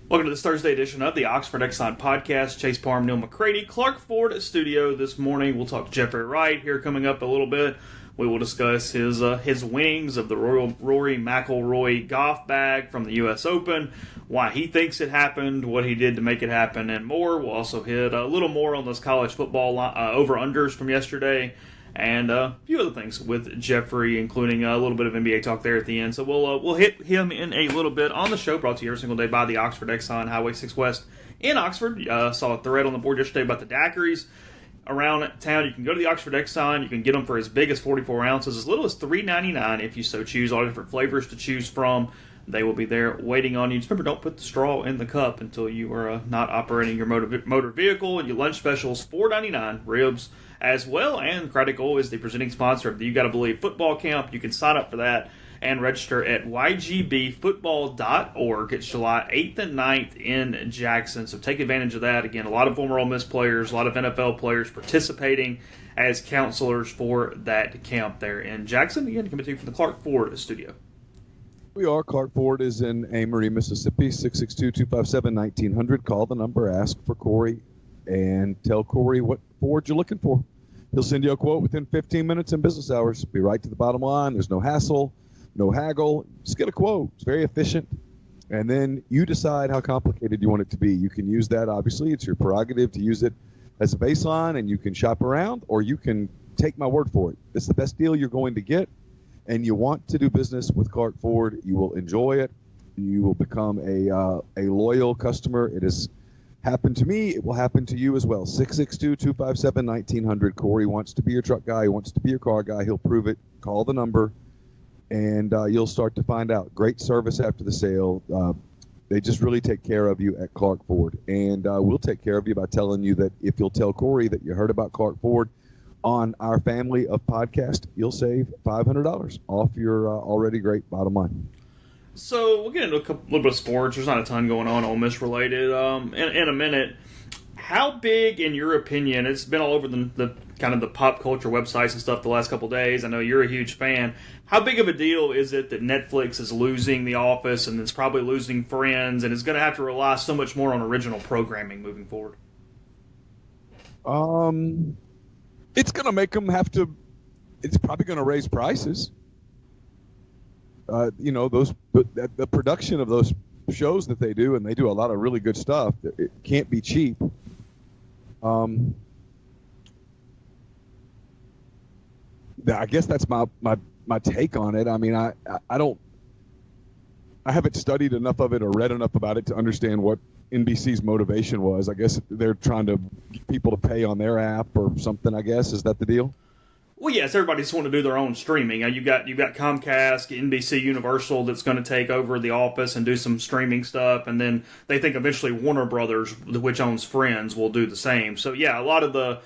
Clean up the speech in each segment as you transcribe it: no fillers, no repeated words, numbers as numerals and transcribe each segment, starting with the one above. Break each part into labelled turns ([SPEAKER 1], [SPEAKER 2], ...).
[SPEAKER 1] Welcome to this Thursday edition of the Oxford Exxon Podcast. Chase Parham, Neal McCready, Clark Ford studio this morning. We'll talk to Jeffrey Wright here coming up a little bit. We will discuss his winnings of the Rory McIlroy golf bag from the US Open, why he thinks it happened, what he did to make it happen, and more. We'll also hit a little more on those college football over-unders from yesterday, and a few other things with Jeffrey, including a little bit of NBA talk there at the end. So we'll hit him in a little bit on the show, brought to you every single day by the Oxford Exxon, Highway 6 West in Oxford. Saw a thread on the board yesterday about the daiquiris around town. You can go to the Oxford Exxon. You can get them for as big as 44 ounces, as little as $3.99 if you so choose. All different flavors to choose from. They will be there waiting on you. Just remember, don't put the straw in the cup until you are not operating your motor vehicle. And your lunch specials, $4.99, ribs as well. And Critical is the presenting sponsor of the You Gotta Believe football camp. You can sign up for that and register at ygbfootball.org. It's July 8th and 9th in Jackson, so take advantage of that. Again, a lot of former Ole Miss players, a lot of NFL players participating as counselors for that camp there in Jackson. Again, coming to you from the Clark Ford studio.
[SPEAKER 2] We are. Clark Ford is in Amory, Mississippi, 662-257-1900. Call the number, ask for Corey, and tell Corey what Ford you're looking for. He'll send you a quote within 15 minutes in business hours. Be right to the bottom line. There's no hassle, no haggle. Just get a quote. It's very efficient. And then you decide how complicated you want it to be. You can use that, obviously. It's your prerogative to use it as a baseline, and you can shop around, or you can take my word for it. It's the best deal you're going to get, and you want to do business with Clark Ford. You will enjoy it. You will become a loyal customer. It has happened to me. It will happen to you as well. 662-257-1900. Corey wants to be your truck guy. He wants to be your car guy. He'll prove it. Call the number, and you'll start to find out. Great service after the sale. They just really take care of you at Clark Ford. And we'll take care of you by telling you that if you'll tell Corey that you heard about Clark Ford on our family of podcasts, you'll save $500 off your already great bottom line.
[SPEAKER 1] So we'll get into little bit of sports. There's not a ton going on Ole Miss related in a minute. How big, in your opinion, it's been all over the kind of the pop culture websites and stuff the last couple of days. I know you're a huge fan. How big of a deal is it that Netflix is losing The Office and it's probably losing Friends and is going to have to rely so much more on original programming moving forward?
[SPEAKER 2] It's going to make them have to. It's probably going to raise prices. The production of those shows that they do, and they do a lot of really good stuff. It can't be cheap. I guess that's my take on it. I mean, I haven't studied enough of it or read enough about it to understand what NBC's motivation was. I guess they're trying to get people to pay on their app or something, I guess. Is that the deal?
[SPEAKER 1] Well, yes, everybody just want to do their own streaming. You've got Comcast, NBC Universal that's going to take over The Office and do some streaming stuff, and then they think eventually Warner Brothers, which owns Friends, will do the same. So yeah, a lot of the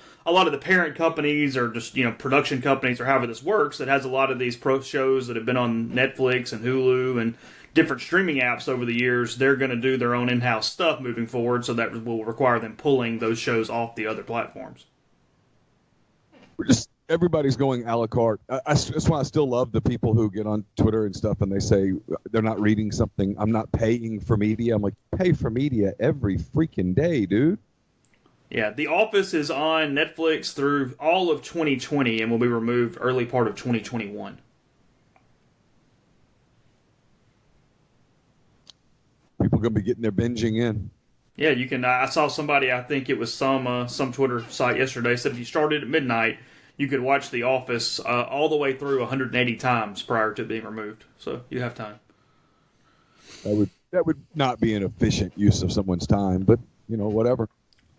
[SPEAKER 1] parent companies or just production companies or however this works, that has a lot of these pro shows that have been on Netflix and Hulu and different streaming apps over the years. They're going to do their own in-house stuff moving forward, so that will require them pulling those shows off the other platforms.
[SPEAKER 2] Everybody's going a la carte. That's why I still love the people who get on Twitter and stuff and they say they're not reading something. I'm not paying for media. I'm like, pay for media every freaking day, dude.
[SPEAKER 1] Yeah, The Office is on Netflix through all of 2020 and will be removed early part of 2021.
[SPEAKER 2] People are going to be getting their binging in.
[SPEAKER 1] Yeah, you can. I saw somebody, I think it was some Twitter site yesterday, said if you started at midnight, you could watch The Office all the way through 180 times prior to it being removed. So you have time.
[SPEAKER 2] That would not be an efficient use of someone's time, but whatever.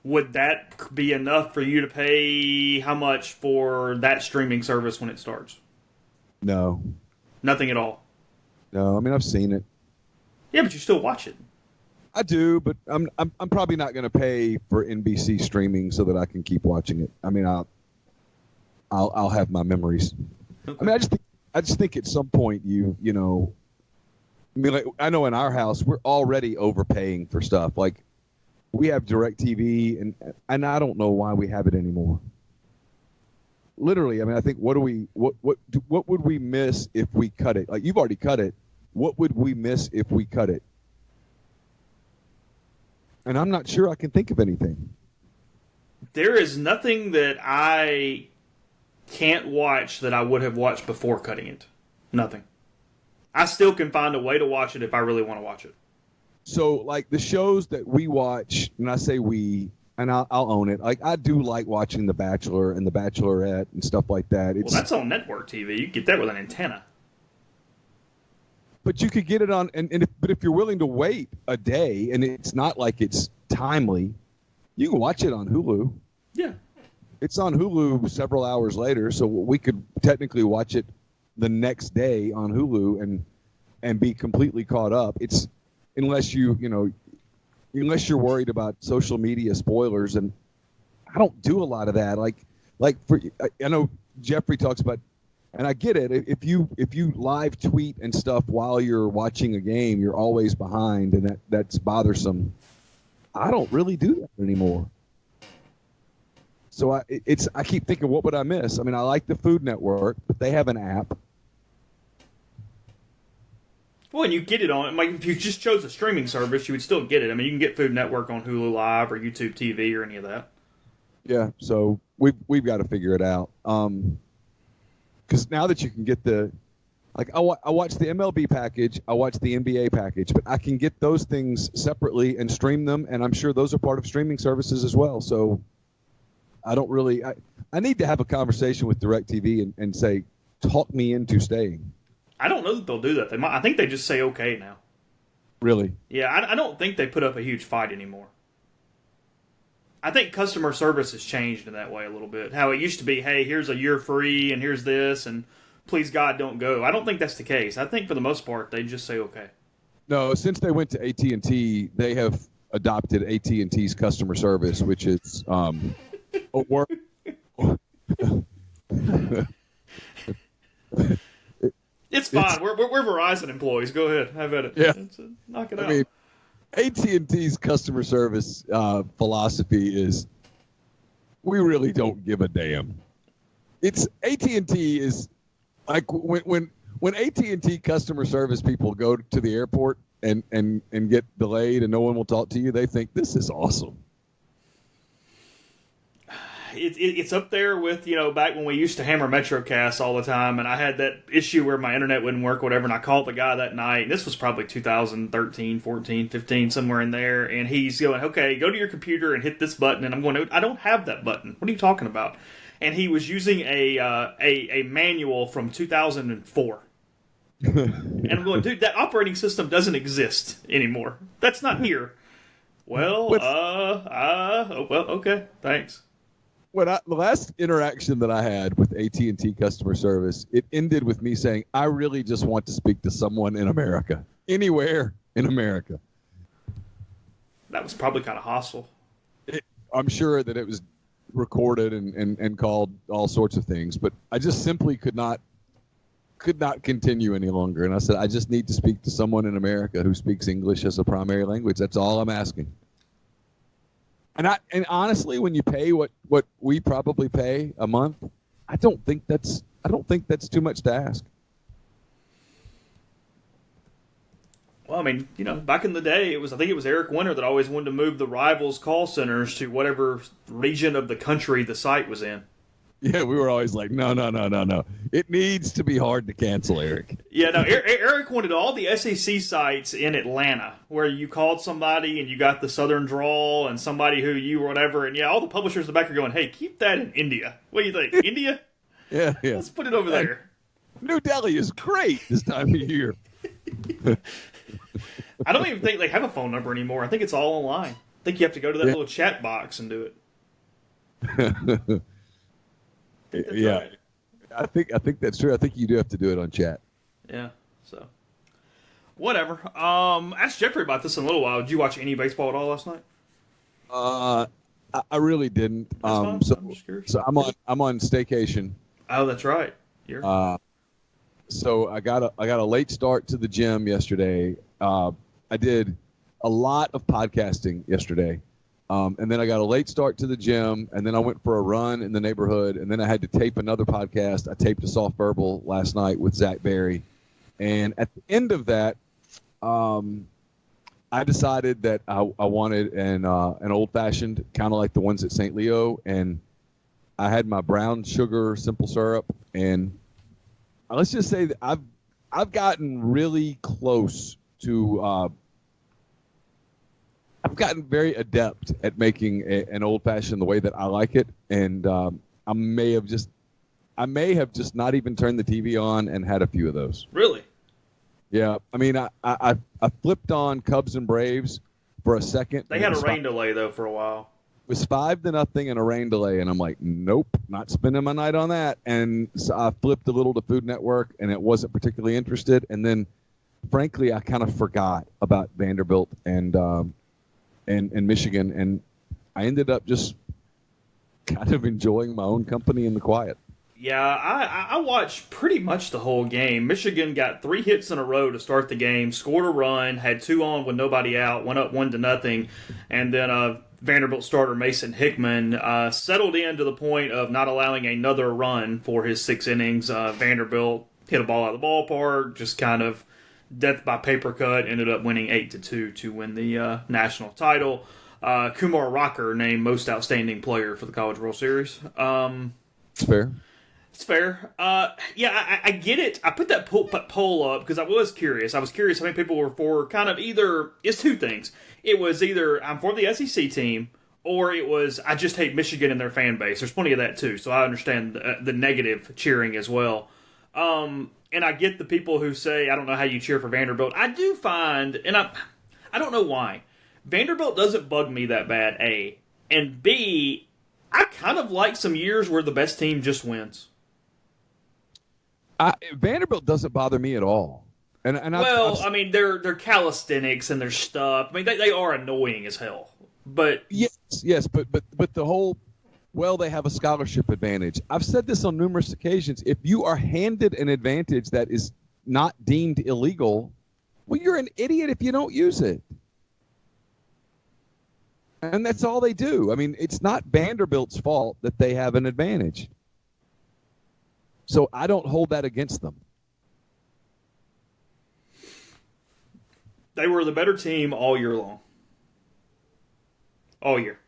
[SPEAKER 1] Would that be enough for you to pay how much for that streaming service when it starts?
[SPEAKER 2] No.
[SPEAKER 1] Nothing at all?
[SPEAKER 2] No, I mean, I've seen it.
[SPEAKER 1] Yeah, but you still watch it.
[SPEAKER 2] I do, but I'm probably not going to pay for NBC streaming so that I can keep watching it. I mean, I'll have my memories. Okay. I mean, I just think at some point I know in our house we're already overpaying for stuff. Like we have DirecTV, and I don't know why we have it anymore. Literally, I mean, I think what would we miss if we cut it? Like you've already cut it. What would we miss if we cut it? And I'm not sure I can think of anything.
[SPEAKER 1] There is nothing that I can't watch that I would have watched before cutting it. Nothing. I still can find a way to watch it if I really want to watch it.
[SPEAKER 2] So, like, the shows that we watch, and I say we, and I'll own it. Like, I do like watching The Bachelor and The Bachelorette and stuff like that.
[SPEAKER 1] Well, that's on network TV. You can get that with an antenna.
[SPEAKER 2] But you could get it on, but if you're willing to wait a day, and it's not like it's timely, you can watch it on Hulu.
[SPEAKER 1] Yeah. It's
[SPEAKER 2] on Hulu several hours later, so we could technically watch it the next day on Hulu and be completely caught up. It's unless you're worried about social media spoilers, and I don't do a lot of that. I know Jeffrey talks about. And I get it. If you live tweet and stuff while you're watching a game, you're always behind, and that's bothersome. I don't really do that anymore. So I keep thinking, what would I miss? I mean, I like the Food Network, but they have an app.
[SPEAKER 1] Well, and you get it on. Like, if you just chose a streaming service, you would still get it. I mean, you can get Food Network on Hulu Live or YouTube TV or any of that.
[SPEAKER 2] Yeah. So we've got to figure it out. Because now that you can get I watch the MLB package, I watch the NBA package, but I can get those things separately and stream them, and I'm sure those are part of streaming services as well. So I don't really I need to have a conversation with DirecTV and say, talk me into staying.
[SPEAKER 1] I don't know that they'll do that. I think they just say okay now.
[SPEAKER 2] Really?
[SPEAKER 1] Yeah, I don't think they put up a huge fight anymore. I think customer service has changed in that way a little bit. How it used to be, hey, here's a year free, and here's this, and please God, don't go. I don't think that's the case. I think for the most part, they just say okay.
[SPEAKER 2] No, since they went to AT&T, they have adopted AT&T's customer service, which is a work.
[SPEAKER 1] It's fine. We're Verizon employees. Go ahead, have at it.
[SPEAKER 2] Yeah,
[SPEAKER 1] knock it out.
[SPEAKER 2] I mean, AT&T's customer service philosophy is we really don't give a damn. It's AT&T is like when AT&T customer service people go to the airport and get delayed and no one will talk to you, they think this is awesome.
[SPEAKER 1] It's up there with, back when we used to hammer MetroCast all the time, and I had that issue where my internet wouldn't work, whatever, and I called the guy that night, and this was probably 2013, 14, 15, somewhere in there, and he's going, okay, go to your computer and hit this button, and I'm going, I don't have that button. What are you talking about? And he was using a manual from 2004. And I'm going, dude, that operating system doesn't exist anymore. That's not here. Well, okay, thanks.
[SPEAKER 2] The last interaction that I had with AT&T customer service, it ended with me saying, I really just want to speak to someone in America. Anywhere in America.
[SPEAKER 1] That was probably kind of hostile.
[SPEAKER 2] I'm sure that it was recorded and called all sorts of things, but I just simply could not continue any longer. And I said, I just need to speak to someone in America who speaks English as a primary language. That's all I'm asking. And honestly, when you pay what we probably pay a month, I don't think that's too much to ask.
[SPEAKER 1] Well, I mean, back in the day, I think it was Eric Winter that always wanted to move the rivals' call centers to whatever region of the country the site was in.
[SPEAKER 2] Yeah, we were always like, no. It needs to be hard to cancel, Eric.
[SPEAKER 1] Yeah, no, Eric wanted all the SEC sites in Atlanta, where you called somebody and you got the Southern drawl and somebody who you or whatever, and all the publishers in the back are going, hey, keep that in India. What do you think, India?
[SPEAKER 2] Yeah.
[SPEAKER 1] Let's put it over there.
[SPEAKER 2] New Delhi is great this time of year.
[SPEAKER 1] I don't even think they have a phone number anymore. I think it's all online. I think you have to go to that little chat box and do it.
[SPEAKER 2] Yeah, right. I think that's true. I think you do have to do it on chat.
[SPEAKER 1] Yeah, so whatever. Ask Jeffrey about this in a little while. Did you watch any baseball at all last night?
[SPEAKER 2] I really didn't.
[SPEAKER 1] I'm just curious.
[SPEAKER 2] So I'm on staycation.
[SPEAKER 1] Oh, that's right.
[SPEAKER 2] So I got a late start to the gym yesterday. I did a lot of podcasting yesterday. And then I got a late start to the gym, and then I went for a run in the neighborhood, and then I had to tape another podcast. I taped a Soft Verbal last night with Zach Berry. And at the end of that, I I decided that I wanted an old-fashioned, kind of like the ones at St. Leo, and I had my brown sugar simple syrup, and let's just say that I've gotten really close to I've gotten very adept at making an old-fashioned the way that I like it, and I may have just not even turned the TV on and had a few of those.
[SPEAKER 1] Really?
[SPEAKER 2] Yeah, I mean, I flipped on Cubs and Braves for a second.
[SPEAKER 1] They had a rain delay though for a while.
[SPEAKER 2] It was 5-0 and a rain delay, and I'm like, nope, not spending my night on that. And so I flipped a little to Food Network, and it wasn't particularly interested. And then, frankly, I kind of forgot about Vanderbilt and Michigan, and I ended up just kind of enjoying my own company in the quiet.
[SPEAKER 1] Yeah, I watched pretty much the whole game. Michigan got 3 hits in a row to start the game, scored a run, had 2 on with nobody out, went up 1-0, and then Vanderbilt starter Mason Hickman settled in to the point of not allowing another run for his 6 innings. Vanderbilt hit a ball out of the ballpark, just kind of death by paper cut, ended up winning 8-2 to win the national title. Kumar Rocker named most outstanding player for the College World Series.
[SPEAKER 2] It's fair.
[SPEAKER 1] It's fair. Yeah, I get it. I put that poll up because I was curious. I was curious how many people were for kind of either, it's 2 things. It was either I'm for the SEC team, or it was I just hate Michigan and their fan base. There's plenty of that too, so I understand the negative cheering as well. And I get the people who say, I don't know how you cheer for Vanderbilt. I do find, and I don't know why, Vanderbilt doesn't bug me that bad, A. And B, I kind of like some years where the best team just wins.
[SPEAKER 2] Vanderbilt doesn't bother me at all. And
[SPEAKER 1] I mean, they're calisthenics and their stuff. I mean, they are annoying as hell. But
[SPEAKER 2] yes, but the whole, well, they have a scholarship advantage. I've said this on numerous occasions. If you are handed an advantage that is not deemed illegal, well, you're an idiot if you don't use it. And that's all they do. I mean, it's not Vanderbilt's fault that they have an advantage. So I don't hold that against them.
[SPEAKER 1] They were the better team all year long. All year.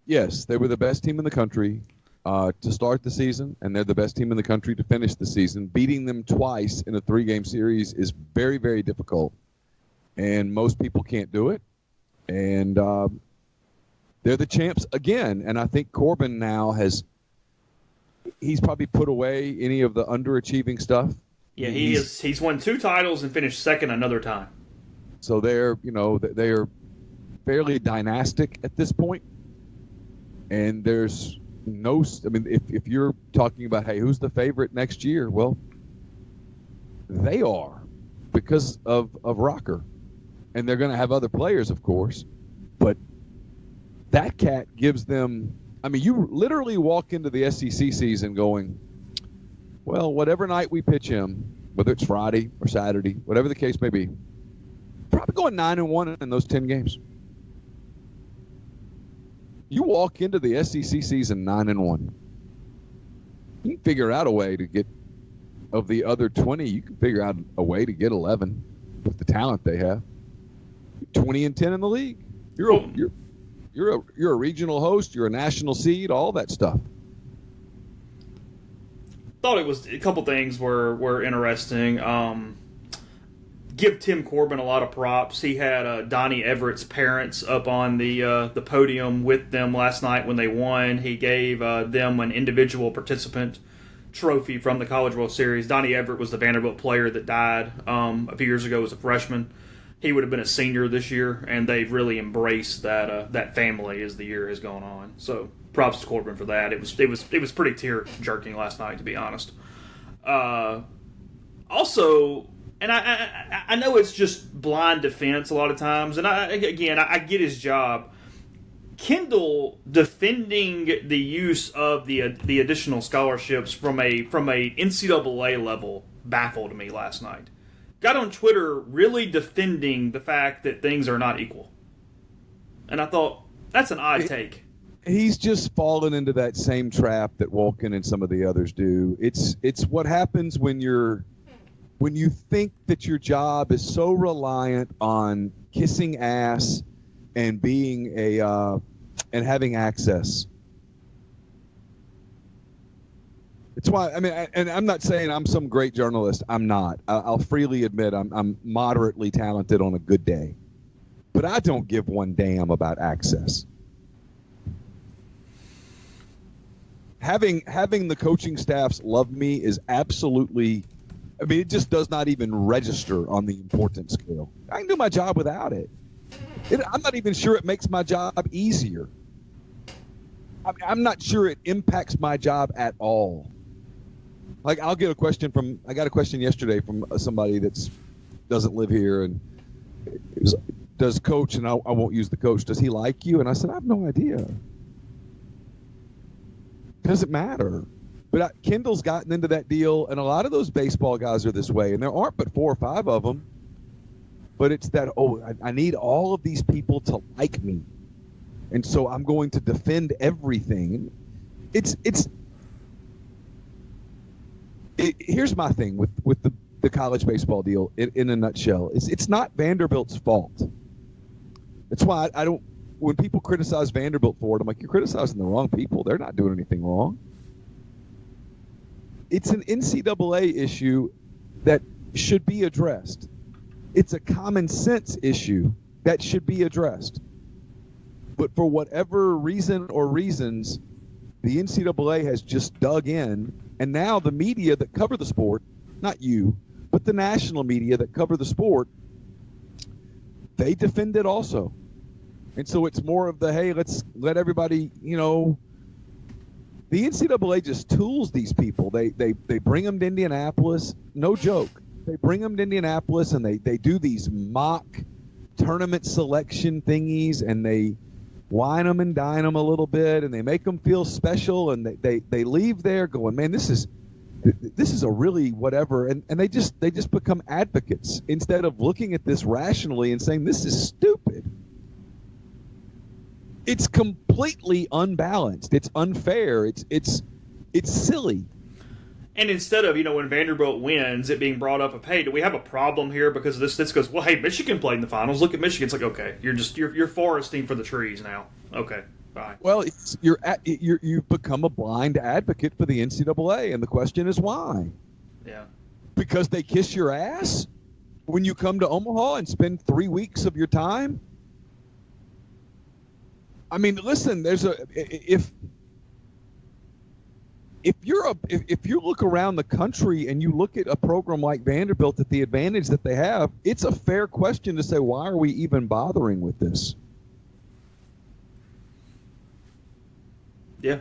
[SPEAKER 2] Yes, they were the best team in the country to start the season, and they're the best team in the country to finish the season. Beating them twice in a 3-game series is very, very difficult, and most people can't do it. And they're the champs again, and I think Corbin now he's probably put away any of the underachieving stuff.
[SPEAKER 1] Yeah, he's won 2 titles and finished second another time.
[SPEAKER 2] So they're fairly dynastic at this point. And there's no, I mean, if you're talking about, hey, who's the favorite next year? Well, they are because of Rocker. And they're going to have other players, of course. But that cat gives them, I mean, you literally walk into the SEC season going, well, whatever night we pitch him, whether it's Friday or Saturday, whatever the case may be, probably going 9-1 in those 10 games. You walk into the SEC season 9-1. You can figure out a way to get, of the other 20, you can figure out a way to get 11 with the talent they have. 20-10 in the league. You're a regional host. You're a national seed. All that stuff.
[SPEAKER 1] Thought it was a couple things were interesting. Give Tim Corbin a lot of props. He had Donnie Everett's parents up on the podium with them last night when they won. He gave them an individual participant trophy from the College World Series. Donnie Everett was the Vanderbilt player that died a few years ago as a freshman. He would have been a senior this year, and they've really embraced that family as the year has gone on. So props to Corbin for that. It was pretty tear jerking last night, to be honest. Also, and I know it's just blind defense a lot of times, and I get his job. Kendall defending the use of the additional scholarships from a NCAA level baffled me last night. Got on Twitter really defending the fact that things are not equal. And I thought, that's an odd take.
[SPEAKER 2] He's just fallen into that same trap that Wolken and some of the others do. It's what happens when you think that your job is so reliant on kissing ass and being and having access. It's why, I mean, and I'm not saying I'm some great journalist. I'm not. I'll freely admit I'm moderately talented on a good day. But I don't give one damn about access. Having the coaching staffs love me is absolutely, I mean, it just does not even register on the importance scale. I can do my job without it. I'm not even sure it makes my job easier. I'm not sure it impacts my job at all. Like, I got a question yesterday from somebody that doesn't live here, and it was, does coach, and I won't use the coach, does he like you? And I said, I have no idea. Doesn't matter. But Kendall's gotten into that deal, and a lot of those baseball guys are this way, and there aren't but 4 or 5 of them. But it's that, I need all of these people to like me, and so I'm going to defend everything. Here's my thing with the college baseball deal in a nutshell. It's not Vanderbilt's fault. That's why I don't. When people criticize Vanderbilt for it, I'm like, you're criticizing the wrong people. They're not doing anything wrong. It's an NCAA issue that should be addressed. It's a common sense issue that should be addressed. But for whatever reason or reasons, the NCAA has just dug in, and now the media that cover the sport, not you, but the national media that cover the sport, they defend it also. And so it's more of the, hey, let's let everybody, the NCAA just tools these people. They bring them to Indianapolis, no joke. They bring them to Indianapolis, and they do these mock tournament selection thingies, and they wine them and dine them a little bit, and they make them feel special, and they leave there going, man, this is a really whatever, and they just become advocates instead of looking at this rationally and saying this is stupid. It's completely unbalanced. It's unfair. It's silly.
[SPEAKER 1] And instead of, when Vanderbilt wins, it being brought up of, hey, do we have a problem here because of this goes, well, hey, Michigan played in the finals. Look at Michigan. It's like, okay, you're foresting for the trees now. Okay, bye.
[SPEAKER 2] Well, you've become a blind advocate for the NCAA, and the question is why?
[SPEAKER 1] Yeah. Because
[SPEAKER 2] they kiss your ass when you come to Omaha and spend 3 weeks of your time? I mean, listen, if you look around the country and you look at a program like Vanderbilt, at the advantage that they have, it's a fair question to say, why are we even bothering with this?
[SPEAKER 1] Yeah.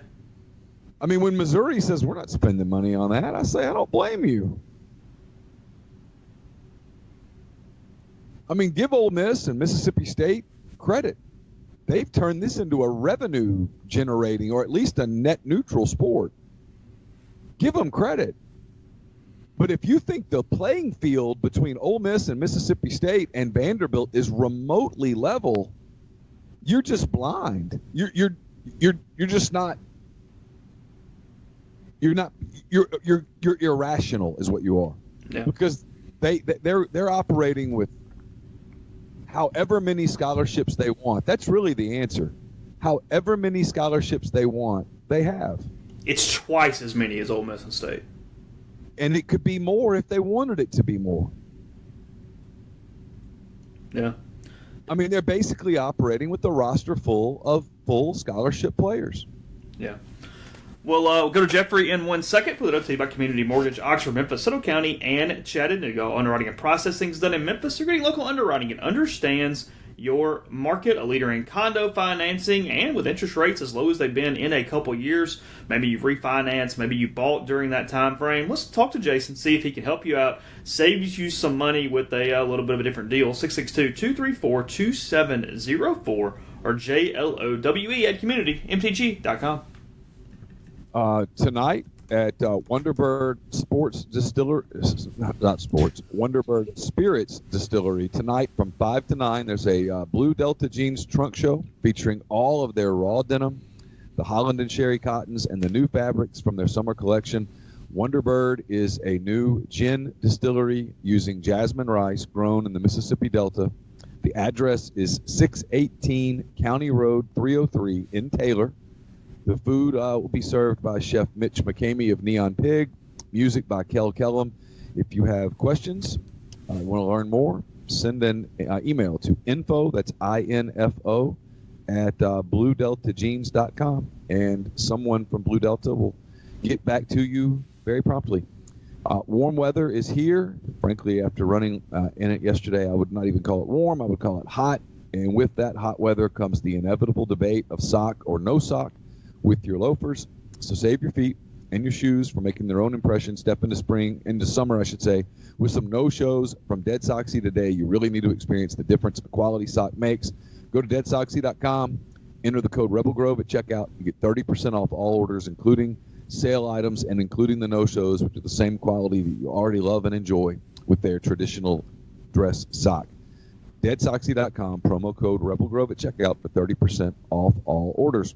[SPEAKER 2] I mean, when Missouri says we're not spending money on that, I say I don't blame you. I mean, give Ole Miss and Mississippi State credit. They've turned this into a revenue generating, or at least a net neutral sport. Give them credit. But if you think the playing field between Ole Miss and Mississippi State and Vanderbilt is remotely level, you're just blind. You're just not. You're irrational is what you are.
[SPEAKER 1] Yeah.
[SPEAKER 2] Because they're operating with however many scholarships they want. That's really the answer. However many scholarships they want, they have.
[SPEAKER 1] It's twice as many as Ole Miss and State.
[SPEAKER 2] And it could be more if they wanted it to be more.
[SPEAKER 1] Yeah.
[SPEAKER 2] I mean, they're basically operating with a roster full of full scholarship players.
[SPEAKER 1] Yeah. Well, we'll go to Jeffrey in 1 second for the update about Community Mortgage, Oxford, Memphis, Soto County, and Chattanooga. Underwriting and processing is done in Memphis. You're getting local underwriting and understands your market, a leader in condo financing, and with interest rates as low as they've been in a couple years. Maybe you've refinanced, maybe you bought during that time frame. Let's talk to Jason, see if he can help you out, save you some money with a little bit of a different deal. 662-234-2704 or JLOWE@communitymtg.com.
[SPEAKER 2] Tonight at Wonderbird Wonderbird Spirits Distillery. Tonight from 5 to 9, there's a Blue Delta Jeans trunk show featuring all of their raw denim, the Holland and Sherry cottons, and the new fabrics from their summer collection. Wonderbird is a new gin distillery using jasmine rice grown in the Mississippi Delta. The The address is 618 County Road 303 in Taylor. The food will be served by Chef Mitch McCamey of Neon Pig, music by Kel Kellum. If you have questions, want to learn more, send an email to info, that's INFO, at bluedeltajeans.com, and someone from Blue Delta will get back to you very promptly. Warm weather is here. Frankly, after running in it yesterday, I would not even call it warm. I would call it hot. And with that hot weather comes the inevitable debate of sock or no sock with your loafers. So save your feet and your shoes for making their own impression. Step into summer, I should say, with some no-shows from Dead Soxy today. You really need to experience the difference a quality sock makes. Go to deadsoxy.com, enter the code Rebel Grove at checkout. You get 30% off all orders, including sale items and including the no-shows, which are the same quality that you already love and enjoy with their traditional dress sock. Deadsoxy.com, promo code Rebel Grove at checkout for 30% off all orders.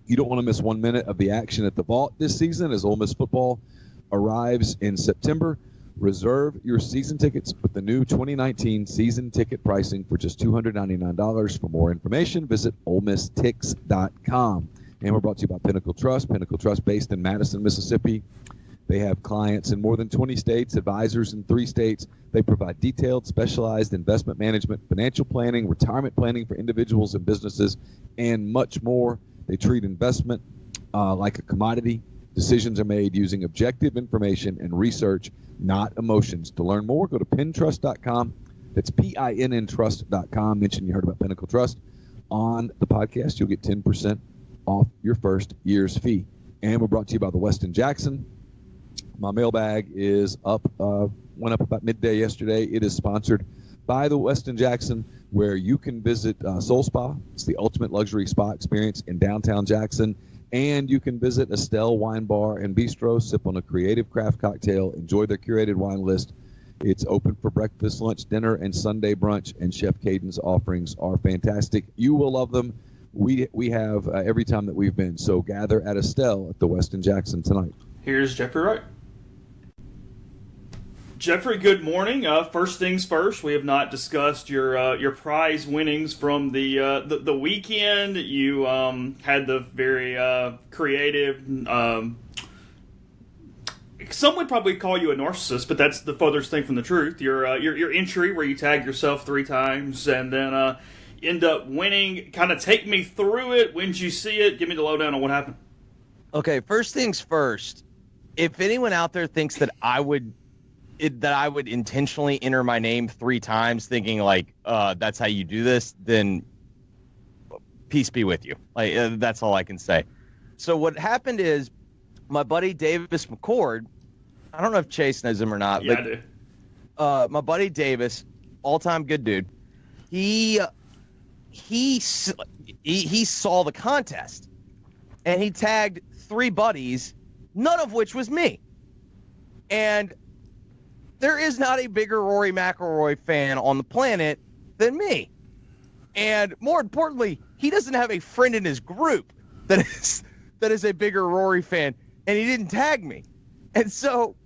[SPEAKER 2] You don't want to miss 1 minute of the action at the Vault this season as Ole Miss football arrives in September. Reserve your season tickets with the new 2019 season ticket pricing for just $299. For more information, visit OleMissTix.com. And we're brought to you by Pinnacle Trust. Pinnacle Trust, based in Madison, Mississippi. They have clients in more than 20 states, advisors in 3 states. They provide detailed, specialized investment management, financial planning, retirement planning for individuals and businesses, and much more. They treat investment like a commodity. Decisions are made using objective information and research, not emotions. To learn more, go to pintrust.com. That's PINNtrust.com. Mention you heard about Pinnacle Trust on the podcast. You'll get 10% off your first year's fee. And we're brought to you by the Westin Jackson. My mailbag is up, went up about midday yesterday. It is sponsored by the Westin Jackson, where you can visit Soul Spa. It's the ultimate luxury spa experience in downtown Jackson. And you can visit Estelle Wine Bar and Bistro, sip on a creative craft cocktail, enjoy their curated wine list. It's open for breakfast, lunch, dinner, and Sunday brunch, and Chef Caden's offerings are fantastic. You will love them. We have every time that we've been. So gather at Estelle at the Westin Jackson tonight.
[SPEAKER 1] Here's Jeffrey Wright. Jeffrey, good morning. First things first, we have not discussed your prize winnings from the weekend. You had the very creative. Some would probably call you a narcissist, but that's the furthest thing from the truth. Your entry where you tag yourself 3 times and then end up winning. Kind of take me through it. When did you see it? Give me the lowdown on what happened.
[SPEAKER 3] Okay, first things first. If anyone out there thinks that I would intentionally enter my name 3 times, thinking like that's how you do this, then peace be with you. Like that's all I can say. So what happened is my buddy Davis McCord. I don't know if Chase knows him or not.
[SPEAKER 1] Yeah,
[SPEAKER 3] but,
[SPEAKER 1] I do.
[SPEAKER 3] My buddy Davis, all-time good dude. He saw the contest, and he tagged 3 buddies, none of which was me. And there is not a bigger Rory McIlroy fan on the planet than me. And more importantly, he doesn't have a friend in his group that is a bigger Rory fan, and he didn't tag me. And so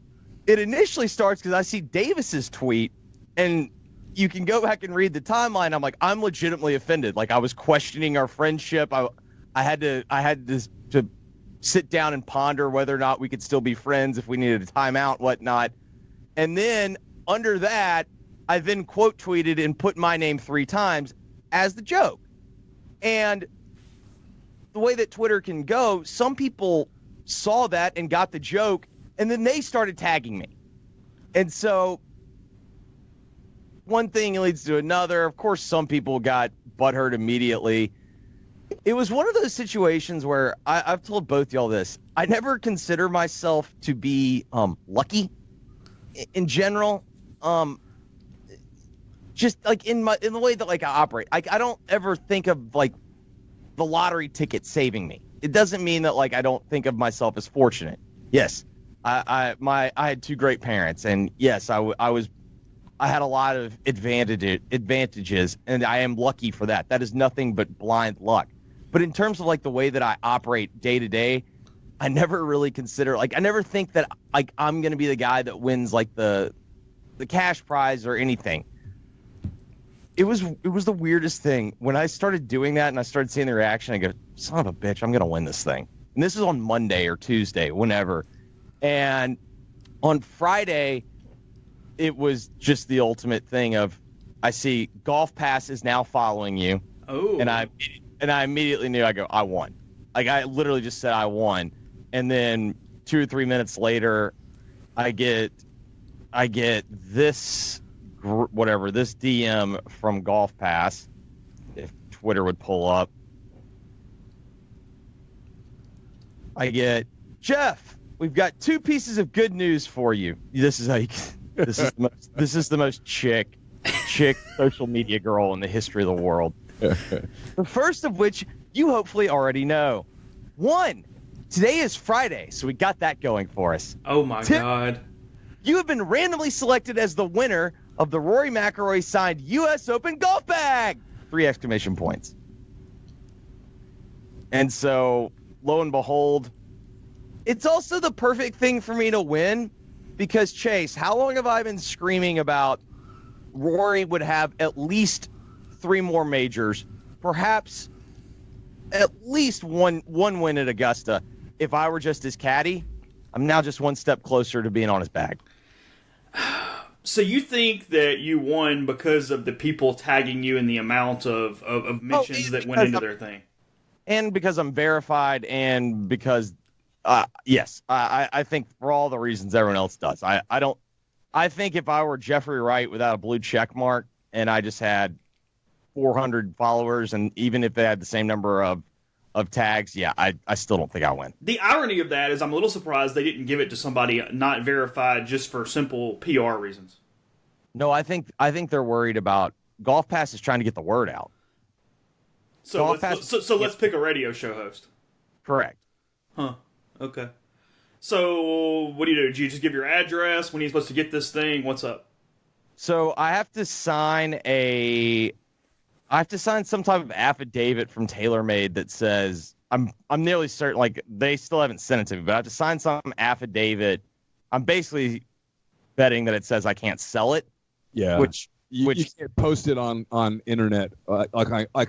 [SPEAKER 3] it initially starts because I see Davis's tweet, and you can go back and read the timeline. I'm like, I'm legitimately offended. Like, I was questioning our friendship. I had to sit down and ponder whether or not we could still be friends if we needed a timeout, whatnot. And then under that, I then quote tweeted and put my name 3 times as the joke. And the way that Twitter can go, some people saw that and got the joke, and then they started tagging me. And so one thing leads to another. Of course, some people got butthurt immediately. It was one of those situations where I've told both y'all this. I never consider myself to be lucky in general. Just like in the way that like I operate. I don't ever think of like the lottery ticket saving me. It doesn't mean that like I don't think of myself as fortunate. Yes, I had 2 great parents, and yes, I had a lot of advantages, and I am lucky for that. That is nothing but blind luck. But in terms of like the way that I operate day to day, I never really consider, like, I never think that like I'm going to be the guy that wins like the cash prize or anything. it was the weirdest thing. When I started doing that and I started seeing the reaction, I go, son of a bitch, I'm going to win this thing. And this is on Monday or Tuesday, whenever. And on Friday, it was just the ultimate thing of, I see Golf Pass is now following you.
[SPEAKER 1] Oh.
[SPEAKER 3] And I immediately knew, I won. Like, I literally just said I won. And then 2 or 3 minutes later, I get this DM from Golf Pass, if Twitter would pull up. I get, Jeff, we've got 2 pieces of good news for you. This is the most chick social media girl in the history of the world. The first of which you hopefully already know. 1, today is Friday, so we got that going for us.
[SPEAKER 1] Oh my God.
[SPEAKER 3] You have been randomly selected as the winner of the Rory McIlroy signed US Open golf bag! 3 exclamation points. And so, lo and behold, it's also the perfect thing for me to win because, Chase, how long have I been screaming about Rory would have at least 3 more majors, perhaps at least one win at Augusta. If I were just his caddy, I'm now just one step closer to being on his bag.
[SPEAKER 1] So you think that you won because of the people tagging you and the amount of mentions that went into their thing?
[SPEAKER 3] And because I'm verified and because, yes, I think for all the reasons everyone else does. I think if I were Jeffrey Wright without a blue check mark and I just had 400 followers, and even if they had the same number of tags, yeah, I still don't think I win.
[SPEAKER 1] The irony of that is I'm a little surprised they didn't give it to somebody not verified just for simple PR reasons.
[SPEAKER 3] No, I think they're worried about Golf Pass is trying to get the word out.
[SPEAKER 1] So let's pick a radio show host.
[SPEAKER 3] Correct.
[SPEAKER 1] Huh. Okay. So what do? Do you just give your address? When are you supposed to get this thing? What's up?
[SPEAKER 3] So I have to sign some type of affidavit from TaylorMade that says I'm nearly certain, like, they still haven't sent it to me, but I have to sign some affidavit. I'm basically betting that it says I can't sell it.
[SPEAKER 2] Yeah.
[SPEAKER 3] Which
[SPEAKER 2] you can't post it on internet like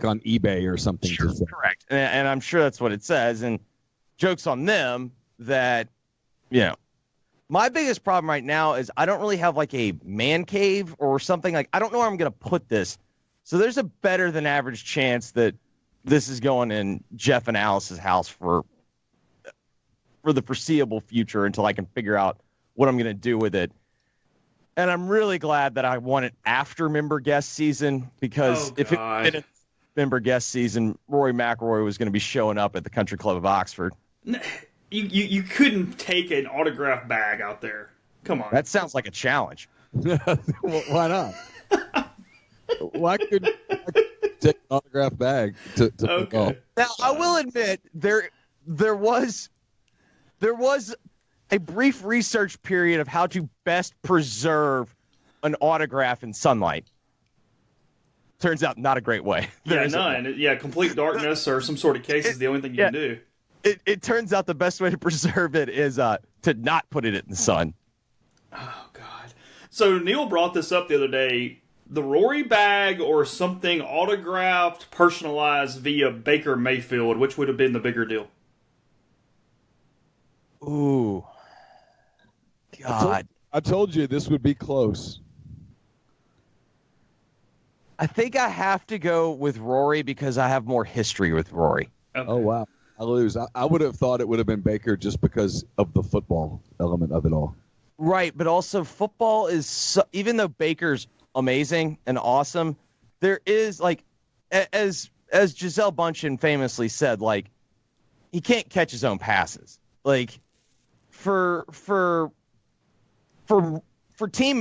[SPEAKER 2] on eBay or something.
[SPEAKER 3] Sure, correct. And I'm sure that's what it says. And joke's on them that, my biggest problem right now is I don't really have like a man cave or something. Like, I don't know where I'm going to put this. So there's a better than average chance that this is going in Jeff and Alice's house for the foreseeable future until I can figure out what I'm going to do with it. And I'm really glad that I won it after member guest season, because if it had been member guest season, Rory McIlroy was going to be showing up at the Country Club of Oxford.
[SPEAKER 1] You couldn't take an autograph bag out there. Come on.
[SPEAKER 3] That sounds like a challenge.
[SPEAKER 2] Why not? Why couldn't take an autograph bag to
[SPEAKER 1] okay.
[SPEAKER 3] Now, I will admit there was a brief research period of how to best preserve an autograph in sunlight. Turns out not a great way.
[SPEAKER 1] Complete darkness or some sort of case is the only thing you can do.
[SPEAKER 3] It turns out the best way to preserve it is to not put it in the sun.
[SPEAKER 1] Oh, God. So Neil brought this up the other day. The Rory bag or something autographed, personalized via Baker Mayfield, which would have been the bigger deal?
[SPEAKER 3] Ooh. God.
[SPEAKER 2] I told you this would be close.
[SPEAKER 3] I think I have to go with Rory because I have more history with Rory.
[SPEAKER 2] Okay. Oh, wow. I lose. I would have thought it would have been Baker just because of the football element of it all.
[SPEAKER 3] Right, but also football is, even though Baker's amazing and awesome, there is, like, as Gisele Bündchen famously said, like, he can't catch his own passes. Like, for Team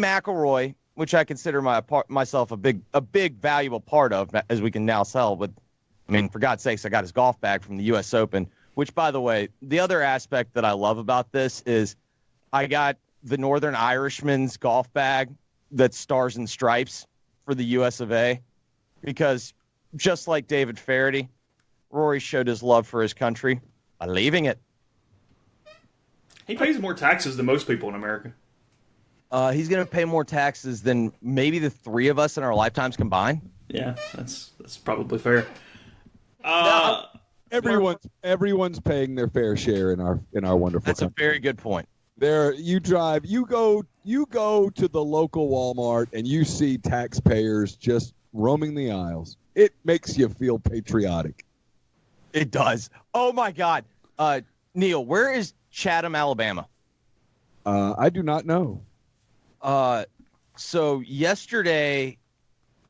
[SPEAKER 3] McIlroy, which I consider myself a big valuable part of, as we can now tell. But I mean, for God's sakes, I got his golf bag from the US Open. Which, by the way, the other aspect that I love about this is I got the Northern Irishman's golf bag that's stars and stripes for the US of A, because just like David Feherty, Rory showed his love for his country by leaving it.
[SPEAKER 1] He pays more taxes than most people in America.
[SPEAKER 3] He's going to pay more taxes than maybe the 3 of us in our lifetimes combined.
[SPEAKER 1] Yeah, that's probably fair.
[SPEAKER 2] Everyone's paying their fair share in our wonderful
[SPEAKER 3] That's
[SPEAKER 2] country.
[SPEAKER 3] a very good point.
[SPEAKER 2] There, you go to the local Walmart and you see taxpayers just roaming the aisles. It makes you feel patriotic.
[SPEAKER 3] It does. Oh my God, Neil, where is Chatham, Alabama?
[SPEAKER 2] I do not know.
[SPEAKER 3] So yesterday